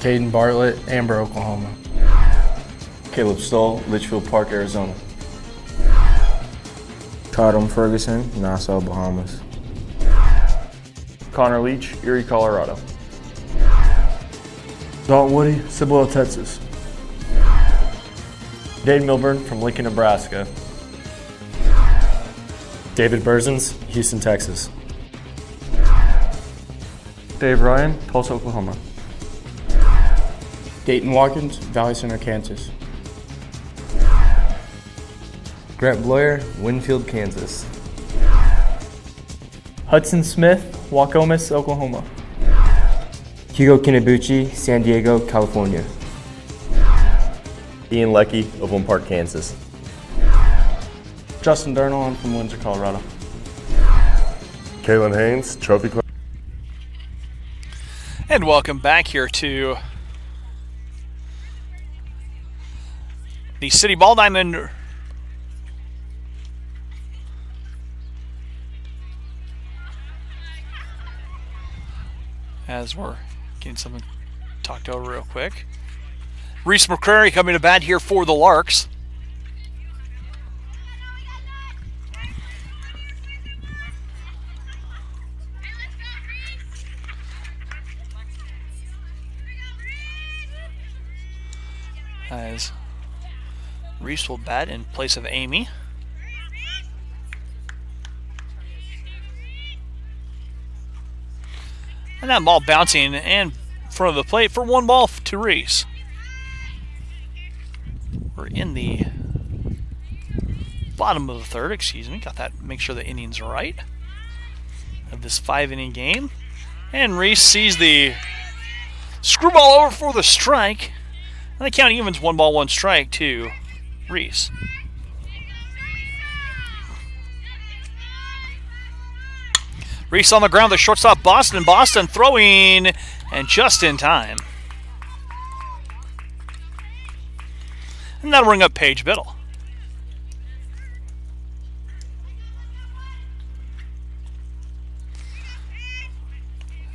Caden Bartlett, Amber, Oklahoma. Caleb Stoll, Litchfield Park, Arizona. Cotton Ferguson, Nassau, Bahamas. Connor Leach, Erie, Colorado. Dalton Woody, Cibolo, Texas. Dane Milburn from Lincoln, Nebraska. David Berzins, Houston, Texas. Dave Ryan, Tulsa, Oklahoma. Dayton Watkins, Valley Center, Kansas. Grant Bloyer, Winfield, Kansas. Hudson Smith, Waukomis, Oklahoma. Hugo Kinabuchi, San Diego, California. Ian Leckie, Overland Park, Kansas. Justin Durnall, I'm from Windsor, Colorado. Kaylin Haynes, Trophy Club. And welcome back here to the City Ball Diamond as we're getting something talked over real quick. Reese McCrary coming to bat here for the Larks. As Reese will bat in place of Amy. And that ball bouncing in front of the plate for 1 ball to Reese. We're in the bottom of the third, excuse me. Got that, make sure the innings are right. Of this 5-inning game. And Reese sees the screwball over for the strike. And the count evens 1 ball, 1 strike to Reese. Reese on the ground, the shortstop Boston. Boston throwing, and just in time. And that'll bring up Paige Biddle.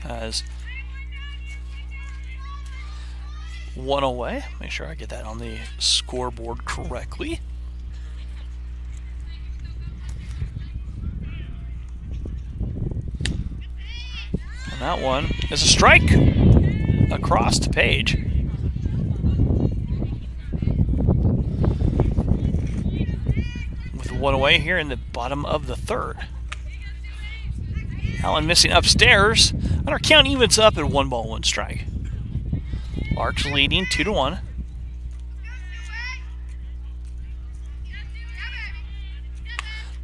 As 1 away. Make sure I get that on the scoreboard correctly. And that one is a strike across to Paige. With 1 away here in the bottom of the third. Allen missing upstairs, and our count evens up at 1 ball, 1 strike. Larks leading 2-1.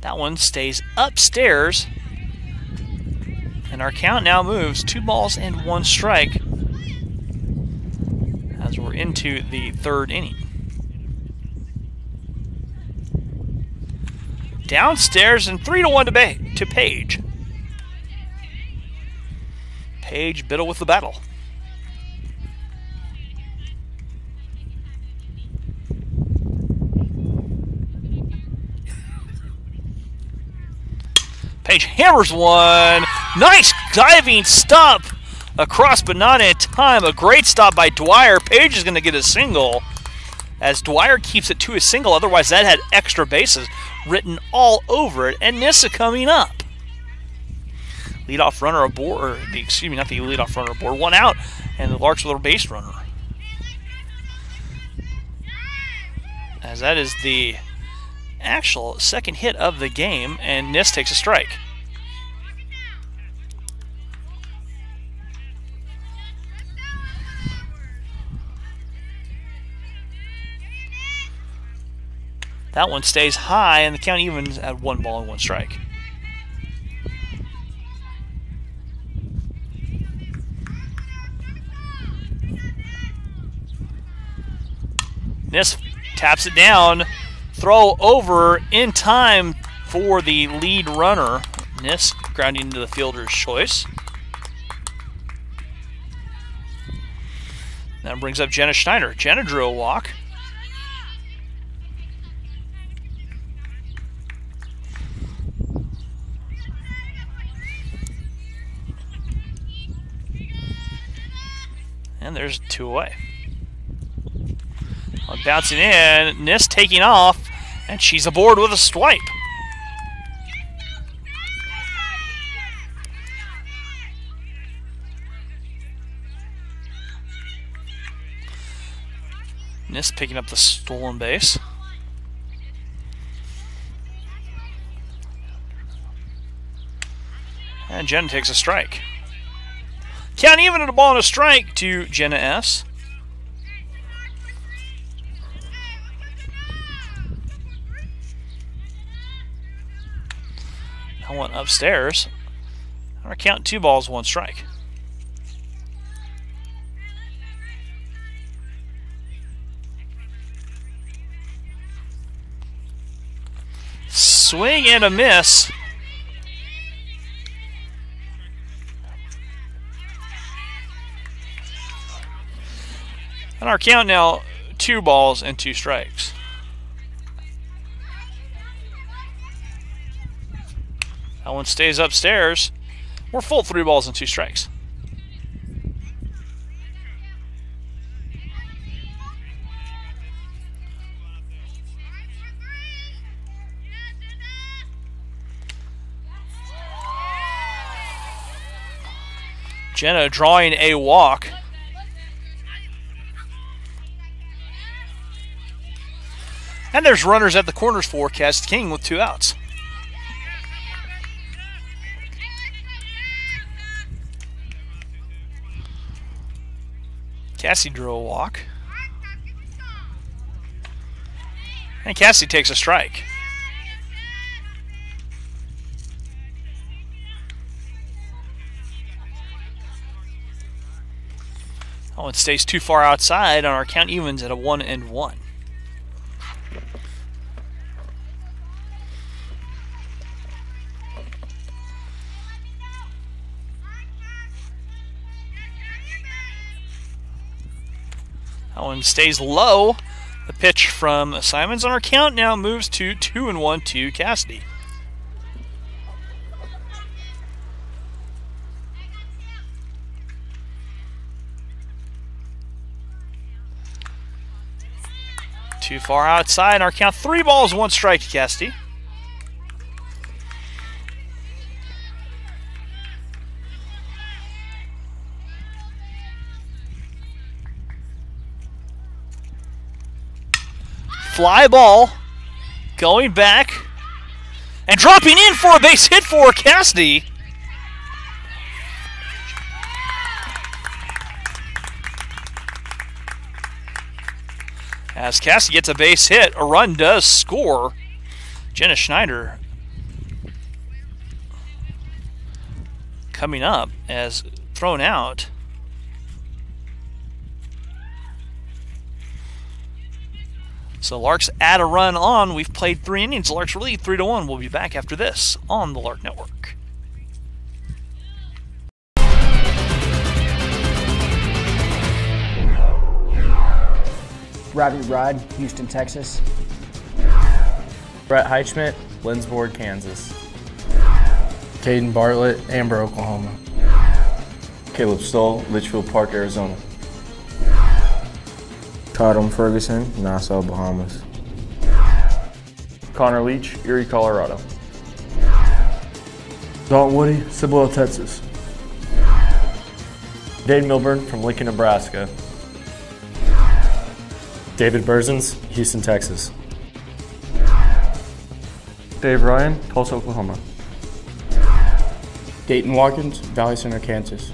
That one stays upstairs. And our count now moves 2 balls and 1 strike as we're into the 3rd inning. Downstairs and 3-1 to Paige. Paige Biddle with the battle. Paige hammers one. Nice diving stop across, but not in time. A great stop by Dwyer. Paige is going to get a single as Dwyer keeps it to a single. Otherwise, that had extra bases written all over it. And Nissa coming up. Leadoff runner aboard, or excuse me, not the leadoff runner aboard. 1 out, and the Larks with a base runner. As that is the actual 2nd hit of the game, and Nis takes a strike. That one stays high, and the count evens at 1 ball and 1 strike. Nis taps it down. Throw over in time for the lead runner. Nis grounding into the fielder's choice. That brings up Jenna Schneider. Jenna drew a walk. And there's 2 away. Bouncing in, Nis taking off, and she's aboard with a swipe. Nis picking up the stolen base. And Jenna takes a strike. Count even at a ball and a strike to Jenna S. That one upstairs. Our count 2 balls, 1 strike. Swing and a miss. And our count now 2 balls and 2 strikes. That one stays upstairs. We're full 3 balls and 2 strikes. Jenna drawing a walk. And there's runners at the corners for Cass King with 2 outs. Cassie drew a walk. And Cassie takes a strike. Oh, it stays too far outside, and our count evens at a 1-1. That one stays low. The pitch from Simons on our count now moves to 2-1 to Cassidy. Too far outside. Our count 3 balls, 1 strike to Cassidy. Fly ball, going back, and dropping in for a base hit for Cassidy. As Cassidy gets a base hit, a run does score. Jenna Schneider coming up as thrown out. So Larks add a run on. We've played 3 innings. Larks lead 3-1. We'll be back after this on the Lark Network. Rabbit Rod, Houston, Texas. Brett Heichman, Lindsborg, Kansas. Caden Bartlett, Amber, Oklahoma. Caleb Stoll, Litchfield Park, Arizona. Tatum Ferguson, Nassau, Bahamas. Connor Leach, Erie, Colorado. Dalton Woody, Cibolo, Texas. Dane Milburn from Lincoln, Nebraska. David Berzins, Houston, Texas. Dave Ryan, Tulsa, Oklahoma. Dayton Watkins, Valley Center, Kansas.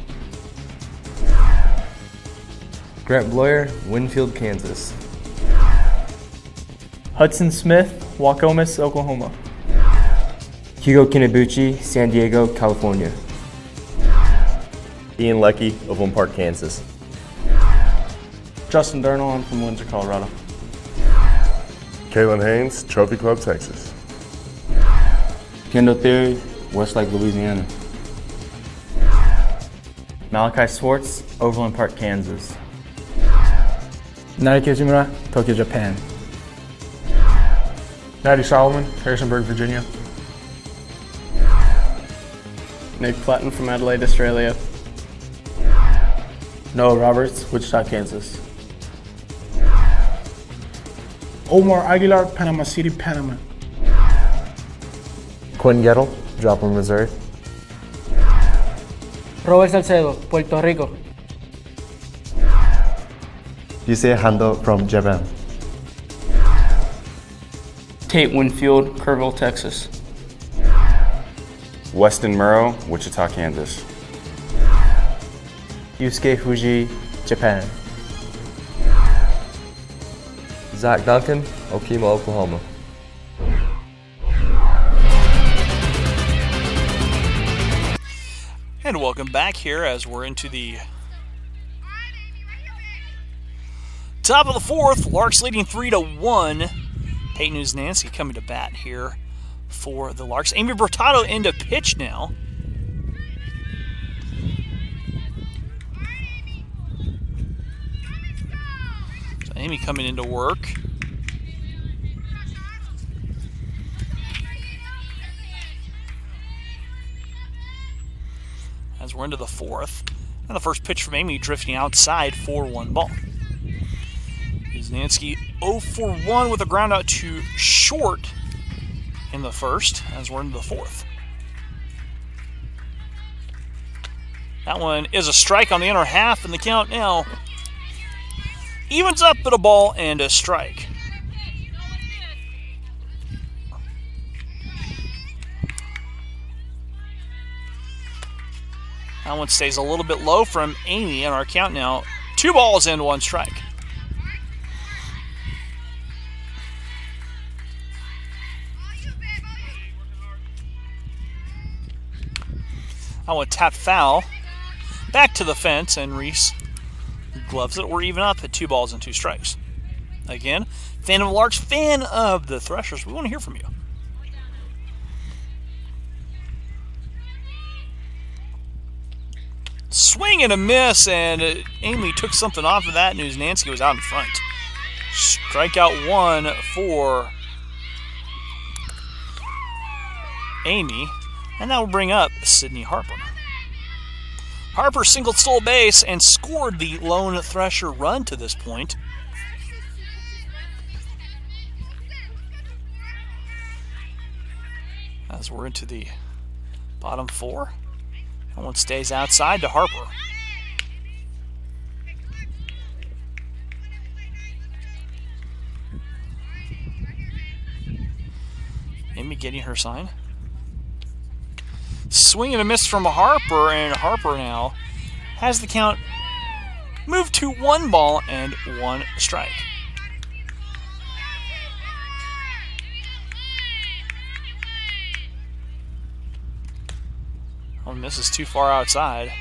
Grant Bloyer, Winfield, Kansas. Hudson Smith, Waukomis, Oklahoma. Hugo Kinabuchi, San Diego, California. Ian Leckie of Owen Park, Kansas. Justin Durnall, I'm from Windsor, Colorado. Kalen Haynes, Trophy Club, Texas. Kendall Theory, Westlake, Louisiana. Malachi Swartz, Overland Park, Kansas. Naoki Kizumura, Tokyo, Japan. Natty Solomon, Harrisonburg, Virginia. Nick Platten from Adelaide, Australia. Noah Roberts, Wichita, Kansas. Omar Aguilar, Panama City, Panama. Quinn Gettle, Joplin, Missouri. Robert Salcedo, Puerto Rico. Yusei Hando from Japan. Tate Winfield, Kerrville, Texas. Weston Murrow, Wichita, Kansas. Yusuke Fuji, Japan. Zach Duncan, Okima, Oklahoma. And welcome back here as we're into the top of the 4th. Larks leading 3-1. Peyton Uznanski coming to bat here for the Larks. Amy Bertato into pitch now. So Amy coming into work. As we're into the 4th. And the first pitch from Amy drifting outside for 1 ball. Uznanski 0 for 1 with a ground out to short in the 1st as we're into the 4th. That one is a strike on the inner half, and the count now evens up at a ball and a strike. That one stays a little bit low from Amy, and our count now 2 balls and 1 strike. That one tapped foul. Back to the fence, and Reese gloves it. We're even up at 2 balls and 2 strikes. Again, fan of the Larks, fan of the Threshers. We want to hear from you. Swing and a miss, and Amy took something off of that news. Nancy was out in front. Strikeout 1 for Amy, and that will bring up Sydney Harper. Harper singled stole base and scored the lone Thresher run to this point. As we're into the bottom 4. That one stays outside to Harper. Amy getting her sign. Swing and a miss from Harper, and Harper now has the count moved to 1 ball and 1 strike. Oh, misses too far outside.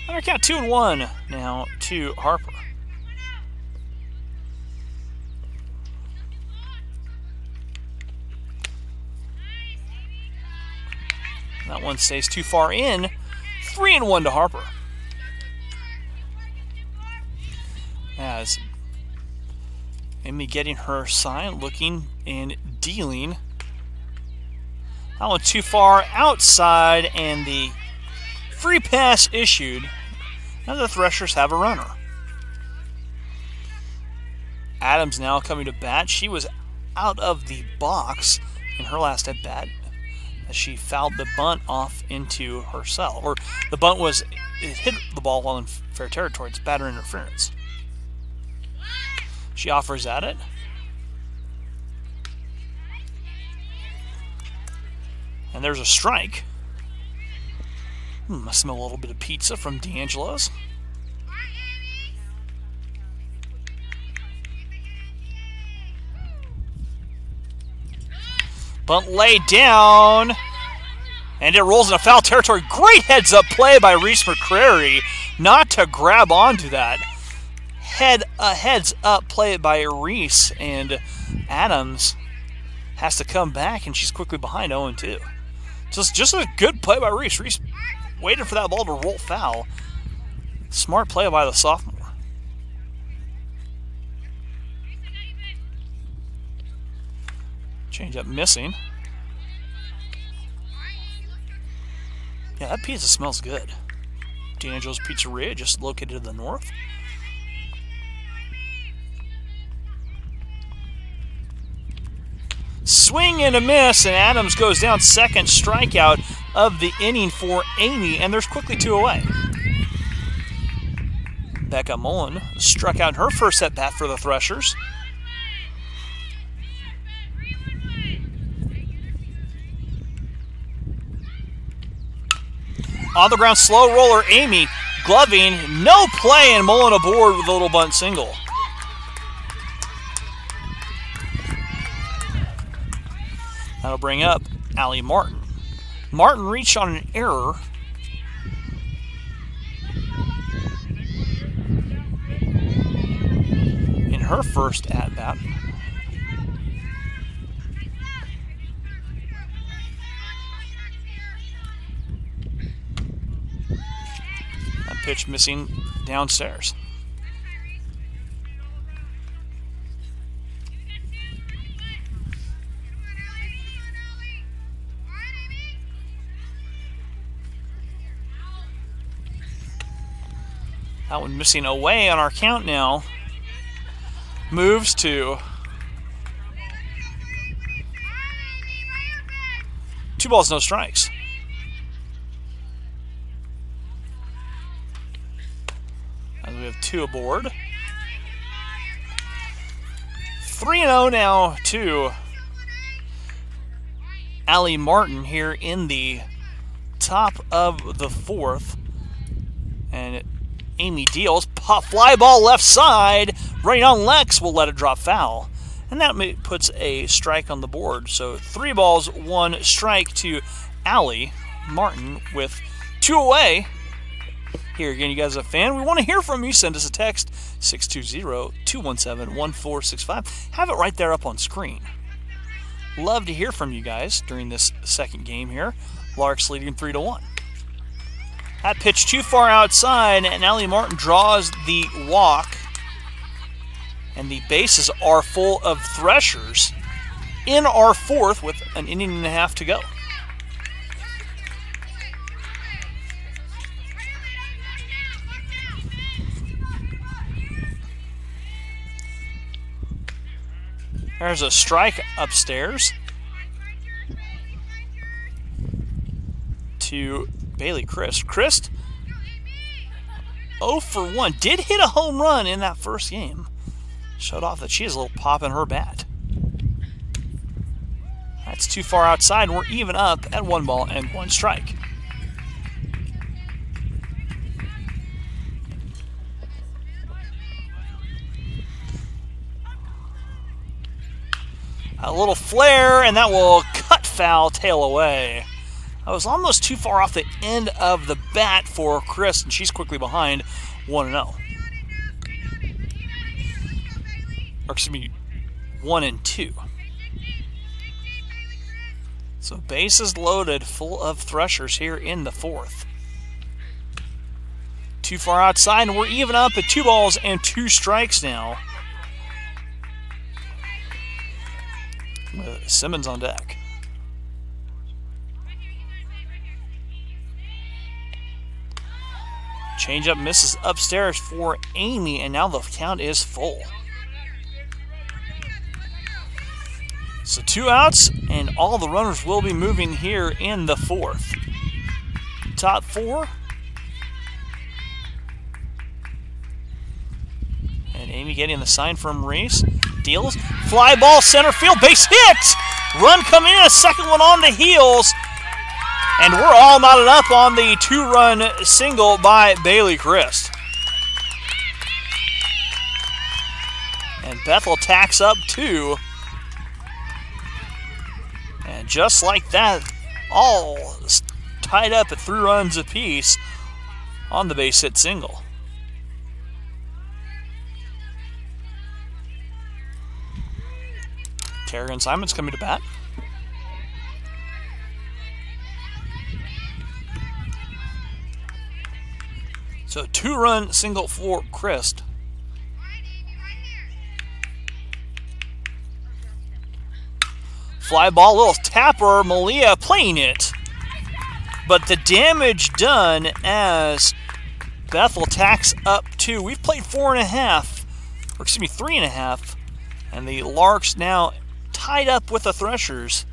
And our count 2-1 now to Harper. That one stays too far in. 3-1 to Harper. As Amy getting her sign, looking and dealing. That one too far outside, and the free pass issued. Now the Threshers have a runner. Adams now coming to bat. She was out of the box in her last at bat as she fouled the bunt off into herself. Or the bunt was, it hit the ball while in fair territory. It's batter interference. She offers at it. And there's a strike. I smell a little bit of pizza from D'Angelo's. Bunt laid down. And it rolls into foul territory. Great heads-up play by Reese McCrary not to grab onto that. Heads-up play by Reese, and Adams has to come back, and she's quickly behind 0-2. Just a good play by Reese. Reese waited for that ball to roll foul. Smart play by the sophomore. Change up missing. Yeah, that pizza smells good. D'Angelo's Pizzeria, just located to the north. Swing and a miss, and Adams goes down. Second strikeout of the inning for Amy, and there's quickly 2 away. Becca Mullen struck out her first at bat for the Threshers. On the ground, slow roller, Amy gloving, no play, and Mullen aboard with a little bunt single. That'll bring up Allie Martin. Martin reached on an error. In her first at-bat. That pitch missing downstairs. That one missing away on our count now. Moves to 2 balls, no strikes. And we have 2 aboard. 3-0 now to Allie Martin here in the top of the 4th. And Amy deals. Pop fly ball left side. Right on Lex will let it drop foul. And that puts a strike on the board. So 3 balls, 1 strike to Allie Martin with 2 away. Here again, you guys are a fan. We want to hear from you. Send us a text, 620-217-1465. Have it right there up on screen. Love to hear from you guys during this second game here. Larks leading 3-1. That pitch too far outside, and Allie Martin draws the walk. And the bases are full of Threshers in our 4th with an inning and a half to go. There's a strike upstairs to Bailey Christ. Christ, 0 for 1. Did hit a home run in that first game. Showed off that she has a little pop in her bat. That's too far outside. We're even up at 1 ball and 1 strike. A little flare, and that will cut foul, tail away. I was almost too far off the end of the bat for Chris, and she's quickly behind 1-0. Or excuse me, 1-2. So bases loaded, full of Threshers here in the 4th. Too far outside, and we're even up at 2 balls and 2 strikes now. With Simmons on deck. Changeup misses upstairs for Amy, and now the count is full. So 2 outs, and all the runners will be moving here in the 4th. Top 4. And Amy getting the sign from Reese. Deals. Fly ball, center field, base hit! Run coming in, a second one on the heels. And we're all knotted up on the 2-run single by Bailey Christ. And Bethel tacks up 2. And just like that, all tied up at 3 runs apiece on the base hit single. Kerrigan Simon's coming to bat. So 2-run single for Christ. Fly ball, little tapper, Malia playing it. But the damage done as Bethel tacks up 2. We've played 4.5, or excuse me, 3.5. And the Larks now tied up with the Threshers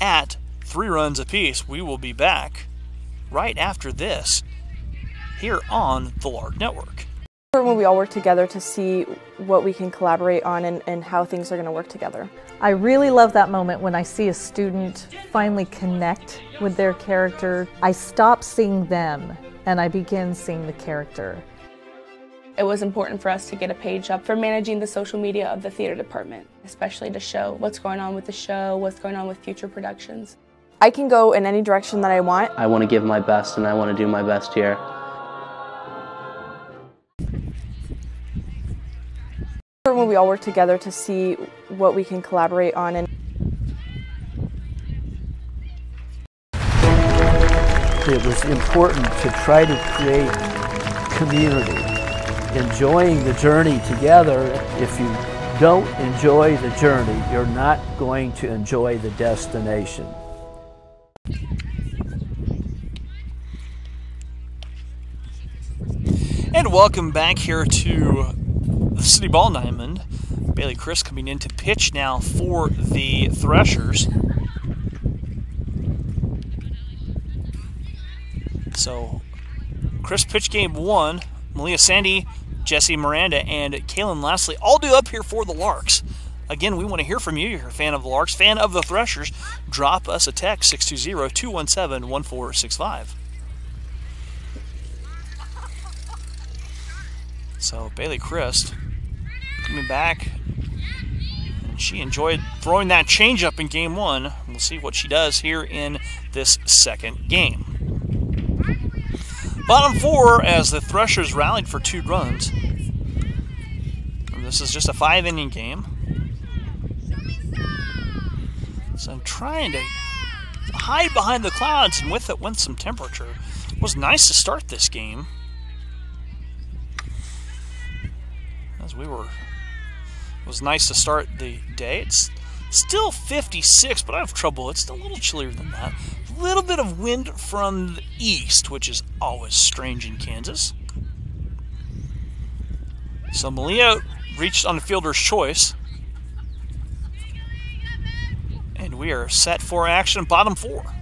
at 3 runs apiece. We will be back right after this here on the Lark Network. When we all work together to see what we can collaborate on and how things are going to work together. I really love that moment when I see a student finally connect with their character. I stop seeing them and I begin seeing the character. It was important for us to get a page up for managing the social media of the theater department, especially to show what's going on with the show, what's going on with future productions. I can go in any direction that I want. I want to give my best and I want to do my best here. When we all work together to see what we can collaborate on. And it was important to try to create community, enjoying the journey together. If you don't enjoy the journey, you're not going to enjoy the destination. And welcome back here to the City Ball Diamond. Bailey Christ coming in to pitch now for the Threshers. So Chris pitched game 1. Malia Sandy, Jesse Miranda, and Kaylin Lastly all due up here for the Larks. Again, we want to hear from you. You're a fan of the Larks, fan of the Threshers. Drop us a text, 620-217-1465. So Bailey Christ coming back. And she enjoyed throwing that changeup in game 1. We'll see what she does here in this second game. Bottom 4 as the Threshers rallied for 2 runs. And this is just a 5-inning game. So I'm trying to hide behind the clouds, and with it went some temperature. It was nice to start this game. It was nice to start the day. It's still 56, but I have trouble. It's still a little chillier than that. A little bit of wind from the east, which is always strange in Kansas. So Malia reached on the fielder's choice. And we are set for action, bottom 4.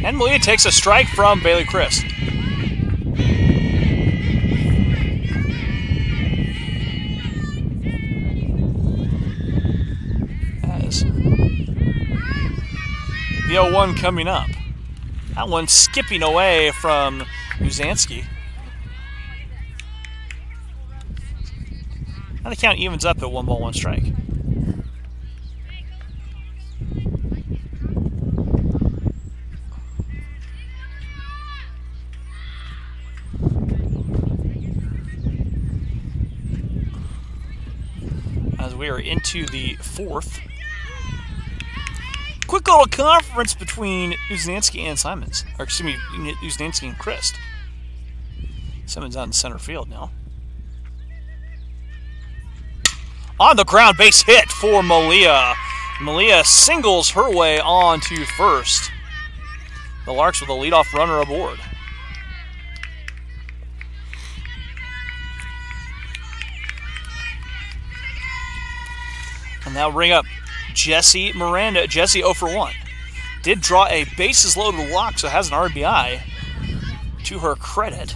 And Malia takes a strike from Bailey Christ. As the 0-1 coming up. That one skipping away from Uzansky. Now the count evens up at 1 ball, 1 strike. As we are into the 4th. Quick little conference between Uzansky and Simons. Or excuse me, Uzansky and Christ. Simons out in center field now. On the ground, base hit for Malia. Malia singles her way on to first. The Larks with a leadoff runner aboard. And now bring up Jesse Miranda. Jesse 0 for 1. Did draw a bases loaded walk, so has an RBI to her credit.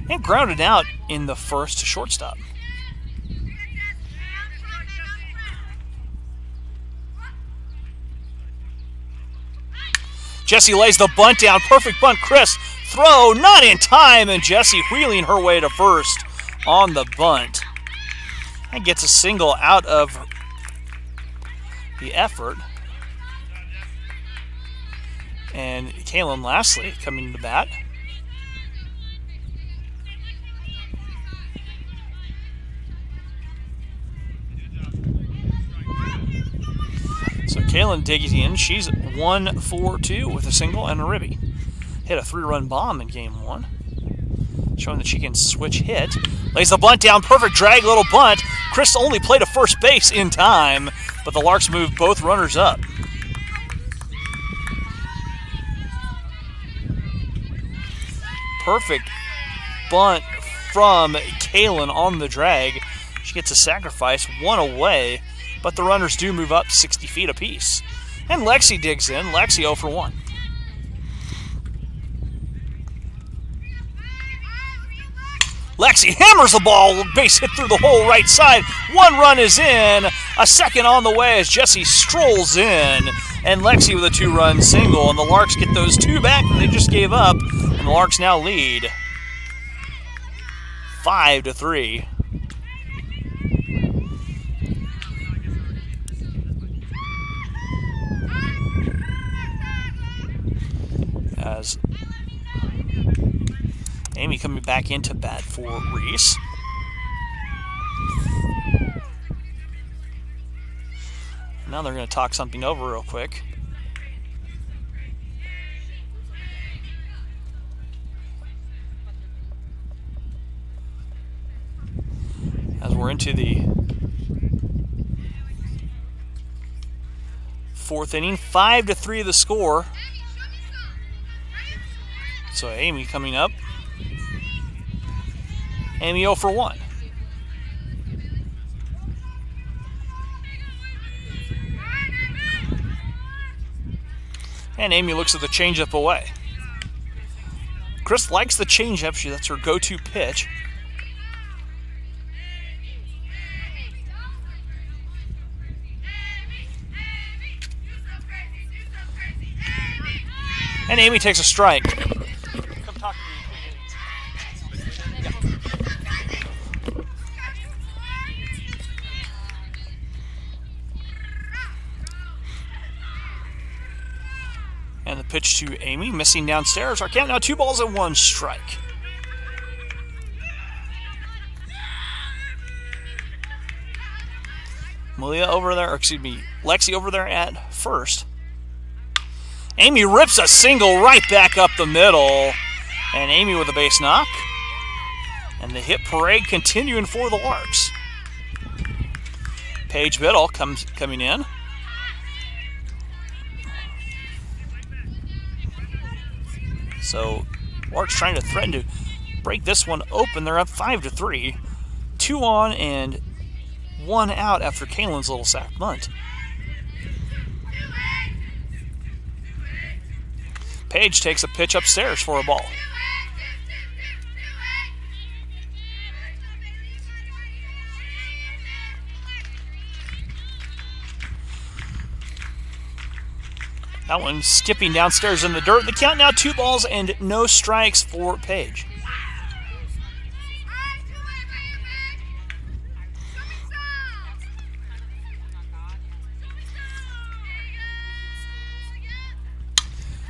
And grounded out in the first to shortstop. Jesse lays the bunt down. Perfect bunt. Chris, throw not in time. And Jesse wheeling her way to first on the bunt. And gets a single out of the effort. And Kaylin Lastly coming to bat. So Kaylin digs in. She's 1 for 2 with a single and a ribby. Hit a 3-run bomb in game 1. Showing that she can switch hit. Lays the bunt down. Perfect drag little bunt. Chris only played a first base in time, but the Larks move both runners up. Perfect bunt from Kaylin on the drag. She gets a sacrifice, 1 away, but the runners do move up 60 feet apiece. And Lexi digs in. Lexi 0 for 1. Lexi hammers the ball, base hit through the hole right side. 1 run is in, a second on the way as Jesse strolls in. And Lexi with a 2-run single, and the Larks get those 2 back that they just gave up. And the Larks now lead 5-3. As Amy coming back into bat for Reese. Now they're going to talk something over real quick. As we're into the 4th inning, 5-3 the score. So Amy coming up. Amy 0 for 1. And Amy looks at the changeup away. Chris likes the changeup. That's her go-to pitch. And Amy takes a strike. Come talk to me. Yeah. And the pitch to Amy, missing downstairs. Our count now 2 balls and 1 strike. Malia over there, or excuse me, Lexi over there at first. Amy rips a single right back up the middle. And Amy with a base knock. And the hit parade continuing for the Larks. Paige Biddle coming in. So Larks trying to threaten to break this one open. They're up 5-3. 2 on and 1 out after Kaylin's little sack bunt. Paige takes a pitch upstairs for a ball. That one skipping downstairs in the dirt. The count now 2 balls and no strikes for Paige.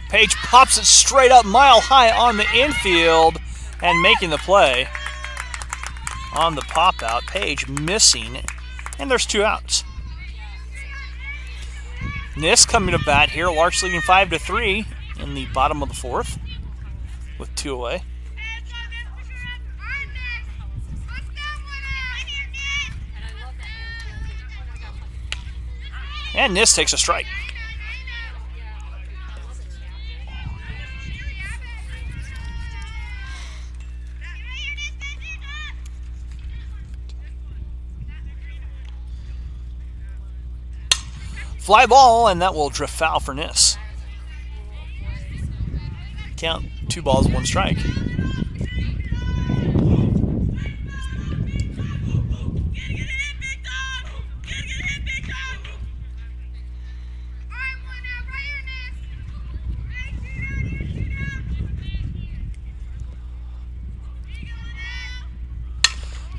Paige pops it straight up mile high on the infield and making the play on the pop out. Paige missing, and there's 2 outs. Nis coming to bat here. Larks leading 5-3 in the bottom of the 4th with 2 away. And Nis takes a strike. Fly ball, and that will drift foul for Nis. Count 2 balls, 1 strike.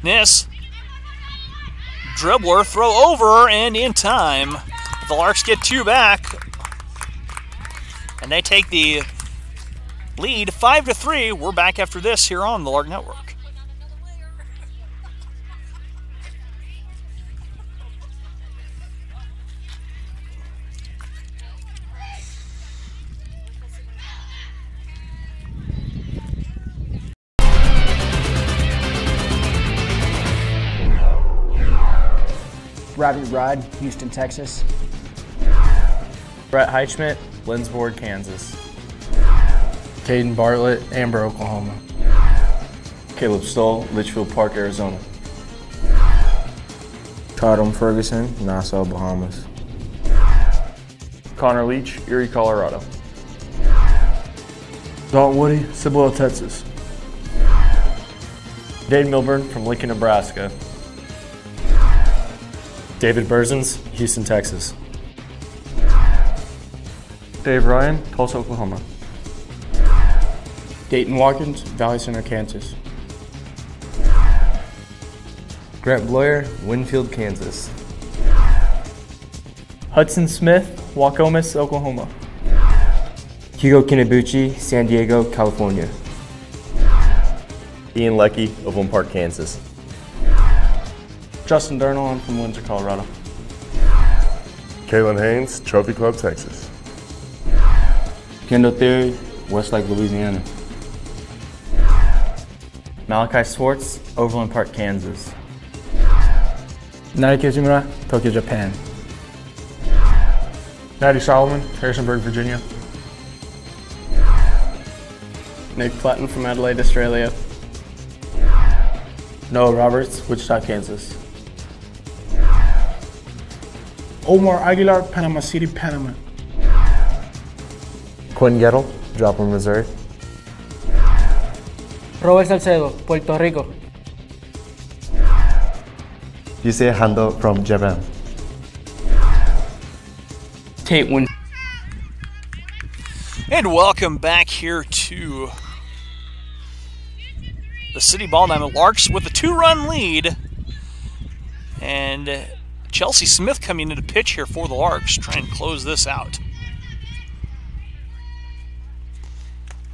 Nis, dribbler, throw over, and in time. The Larks get 2 back, and they take the lead 5-3. We're back after this here on the Lark Network. Rodney Rod, Houston, Texas. Brett Heichman, Lindsborg, Kansas. Caden Bartlett, Amber, Oklahoma. Caleb Stoll, Litchfield Park, Arizona. Todd Ferguson, Nassau, Bahamas. Connor Leach, Erie, Colorado. Dalton Woody, Cibolo, Texas. Dade Milburn from Lincoln, Nebraska. David Berzins, Houston, Texas. Dave Ryan, Tulsa, Oklahoma. Dayton Watkins, Valley Center, Kansas. Grant Bloyer, Winfield, Kansas. Hudson Smith, Waukomis, Oklahoma. Hugo Kinabuchi, San Diego, California. Ian Leckie of Owen Park, Kansas. Justin Durnall, I'm from Windsor, Colorado. Kaylin Haynes, Trophy Club, Texas. Kendall Theory, Westlake, Louisiana. Malachi Swartz, Overland Park, Kansas. Naoki Kizumura, Tokyo, Japan. Maddie Solomon, Harrisonburg, Virginia. Nick Platten from Adelaide, Australia. Noah Roberts, Wichita, Kansas. Omar Aguilar, Panama City, Panama. Quinn Gettle, Joplin, Missouri. Robert Salcedo, Puerto Rico. Yusei Hando from Japan. Tate Win. And welcome back here to the City Ball Diamond Larks with a 2-run lead. And Chelsea Smith coming into pitch here for the Larks, trying to close this out.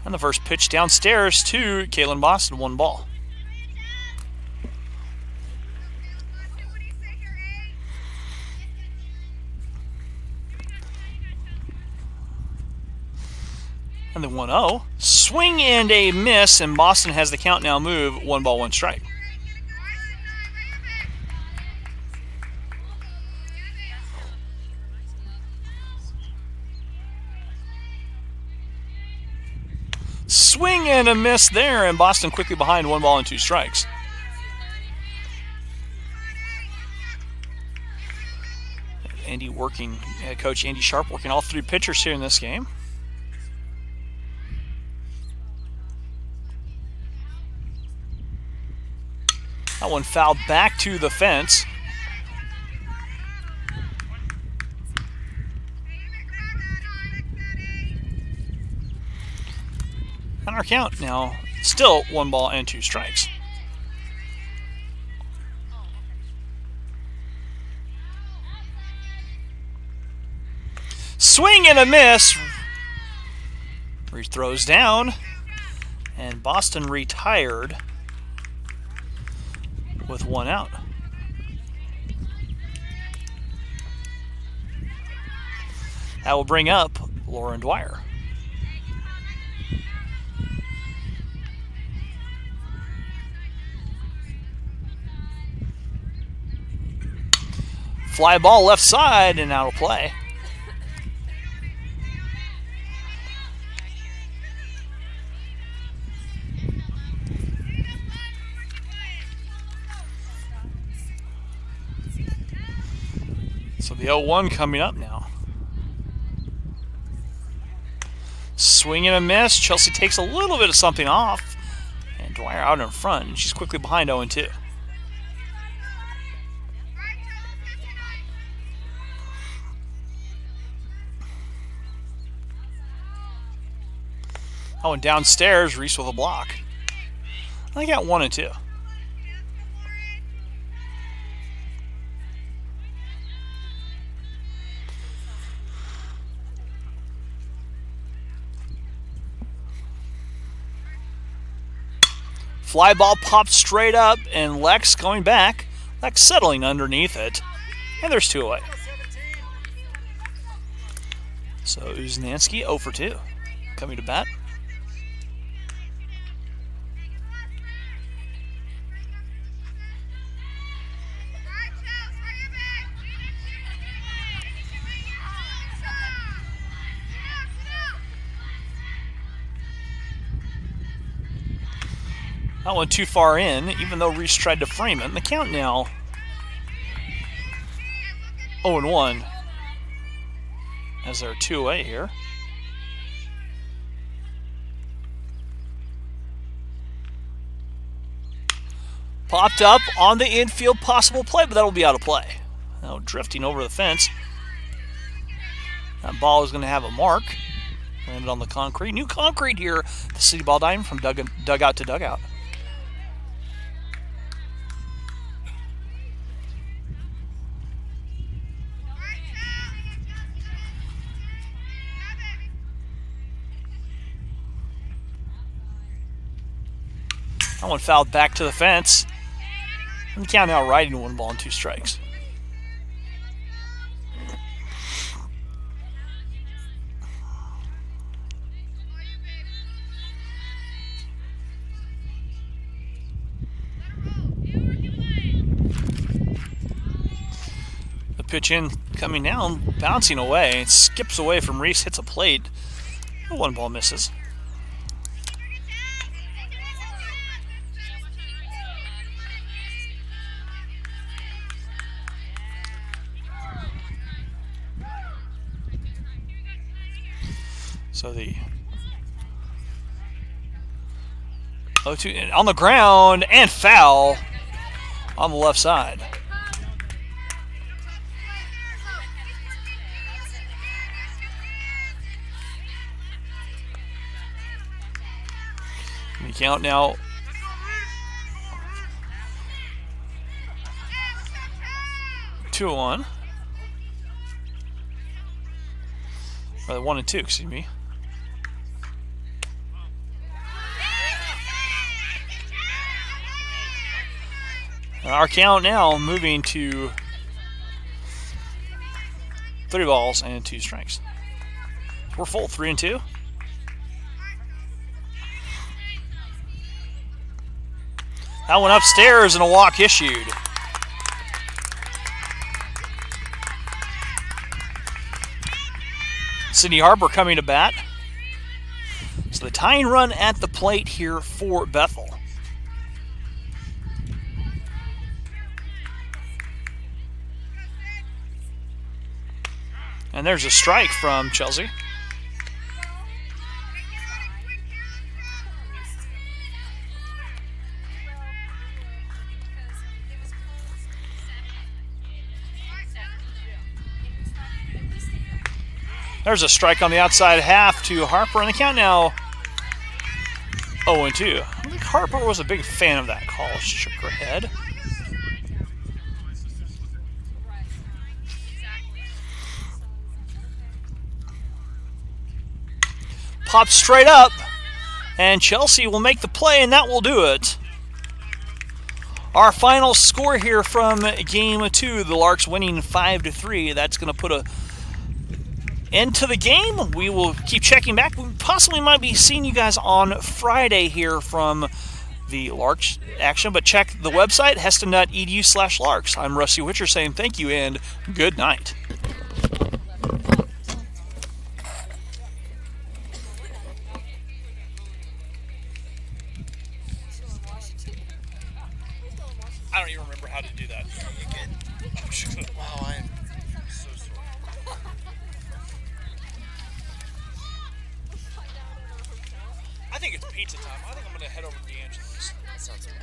And the first pitch downstairs to Kaylin Boston, 1 ball. And the 1-0. Swing and a miss, and Boston has the count now move. 1 ball, 1 strike. Swing and a miss there, and Boston quickly behind. 1 ball and 2 strikes. Andy working, Coach Andy Sharp working all 3 pitchers here in this game. That one fouled back to the fence. And our count now still 1 ball and 2 strikes. Swing and a miss. He throws down, and Boston retired with 1 out. That will bring up Lauren Dwyer. Fly ball left side and out of play. So the 0-1 coming up now. Swing and a miss. Chelsea takes a little bit of something off. And Dwyer out in front. And she's quickly behind 0-2. Oh, and downstairs, Reese with a block. I got 1 and 2. Fly ball popped straight up, and Lex going back. Lex settling underneath it. And there's 2 away. So Uznansky 0 for 2. Coming to bat. That one too far in, even though Reese tried to frame it. And the count now 0-1, as there are 2 away here. Popped up on the infield, possible play, but that'll be out of play. Now drifting over the fence. That ball is going to have a mark. Landed on the concrete. New concrete here. The City Ball Diamond from dugout to dugout. That one fouled back to the fence. And the count now riding 1 ball and 2 strikes. The pitch in coming down, bouncing away. It skips away from Reese, hits a plate. The 1 ball misses. So the 0-2 on the ground and foul on the left side. The count now. Two and 1. Or 1 and 2, excuse me. And our count now moving to 3 balls and 2 strikes. We're full, 3 and 2. That one upstairs and a walk issued. Sydney Harper coming to bat. So the tying run at the plate here for Bethel. And there's a strike from Chelsea. There's a strike on the outside half to Harper, and the count now 0-2. I think Harper was a big fan of that call. She shook her head. Pops straight up, and Chelsea will make the play, and that will do it. Our final score here from Game 2, the Larks winning 5-3. That's going to put a end to the game. We will keep checking back. We possibly might be seeing you guys on Friday here from the Larks action, but check the website, heston.edu/Larks. I'm Rusty Witcher saying thank you and good night. I don't even remember how to do that. Wow, I am so sorry. I think it's pizza time. I think I'm going to head over to D'Angelo's. That sounds good.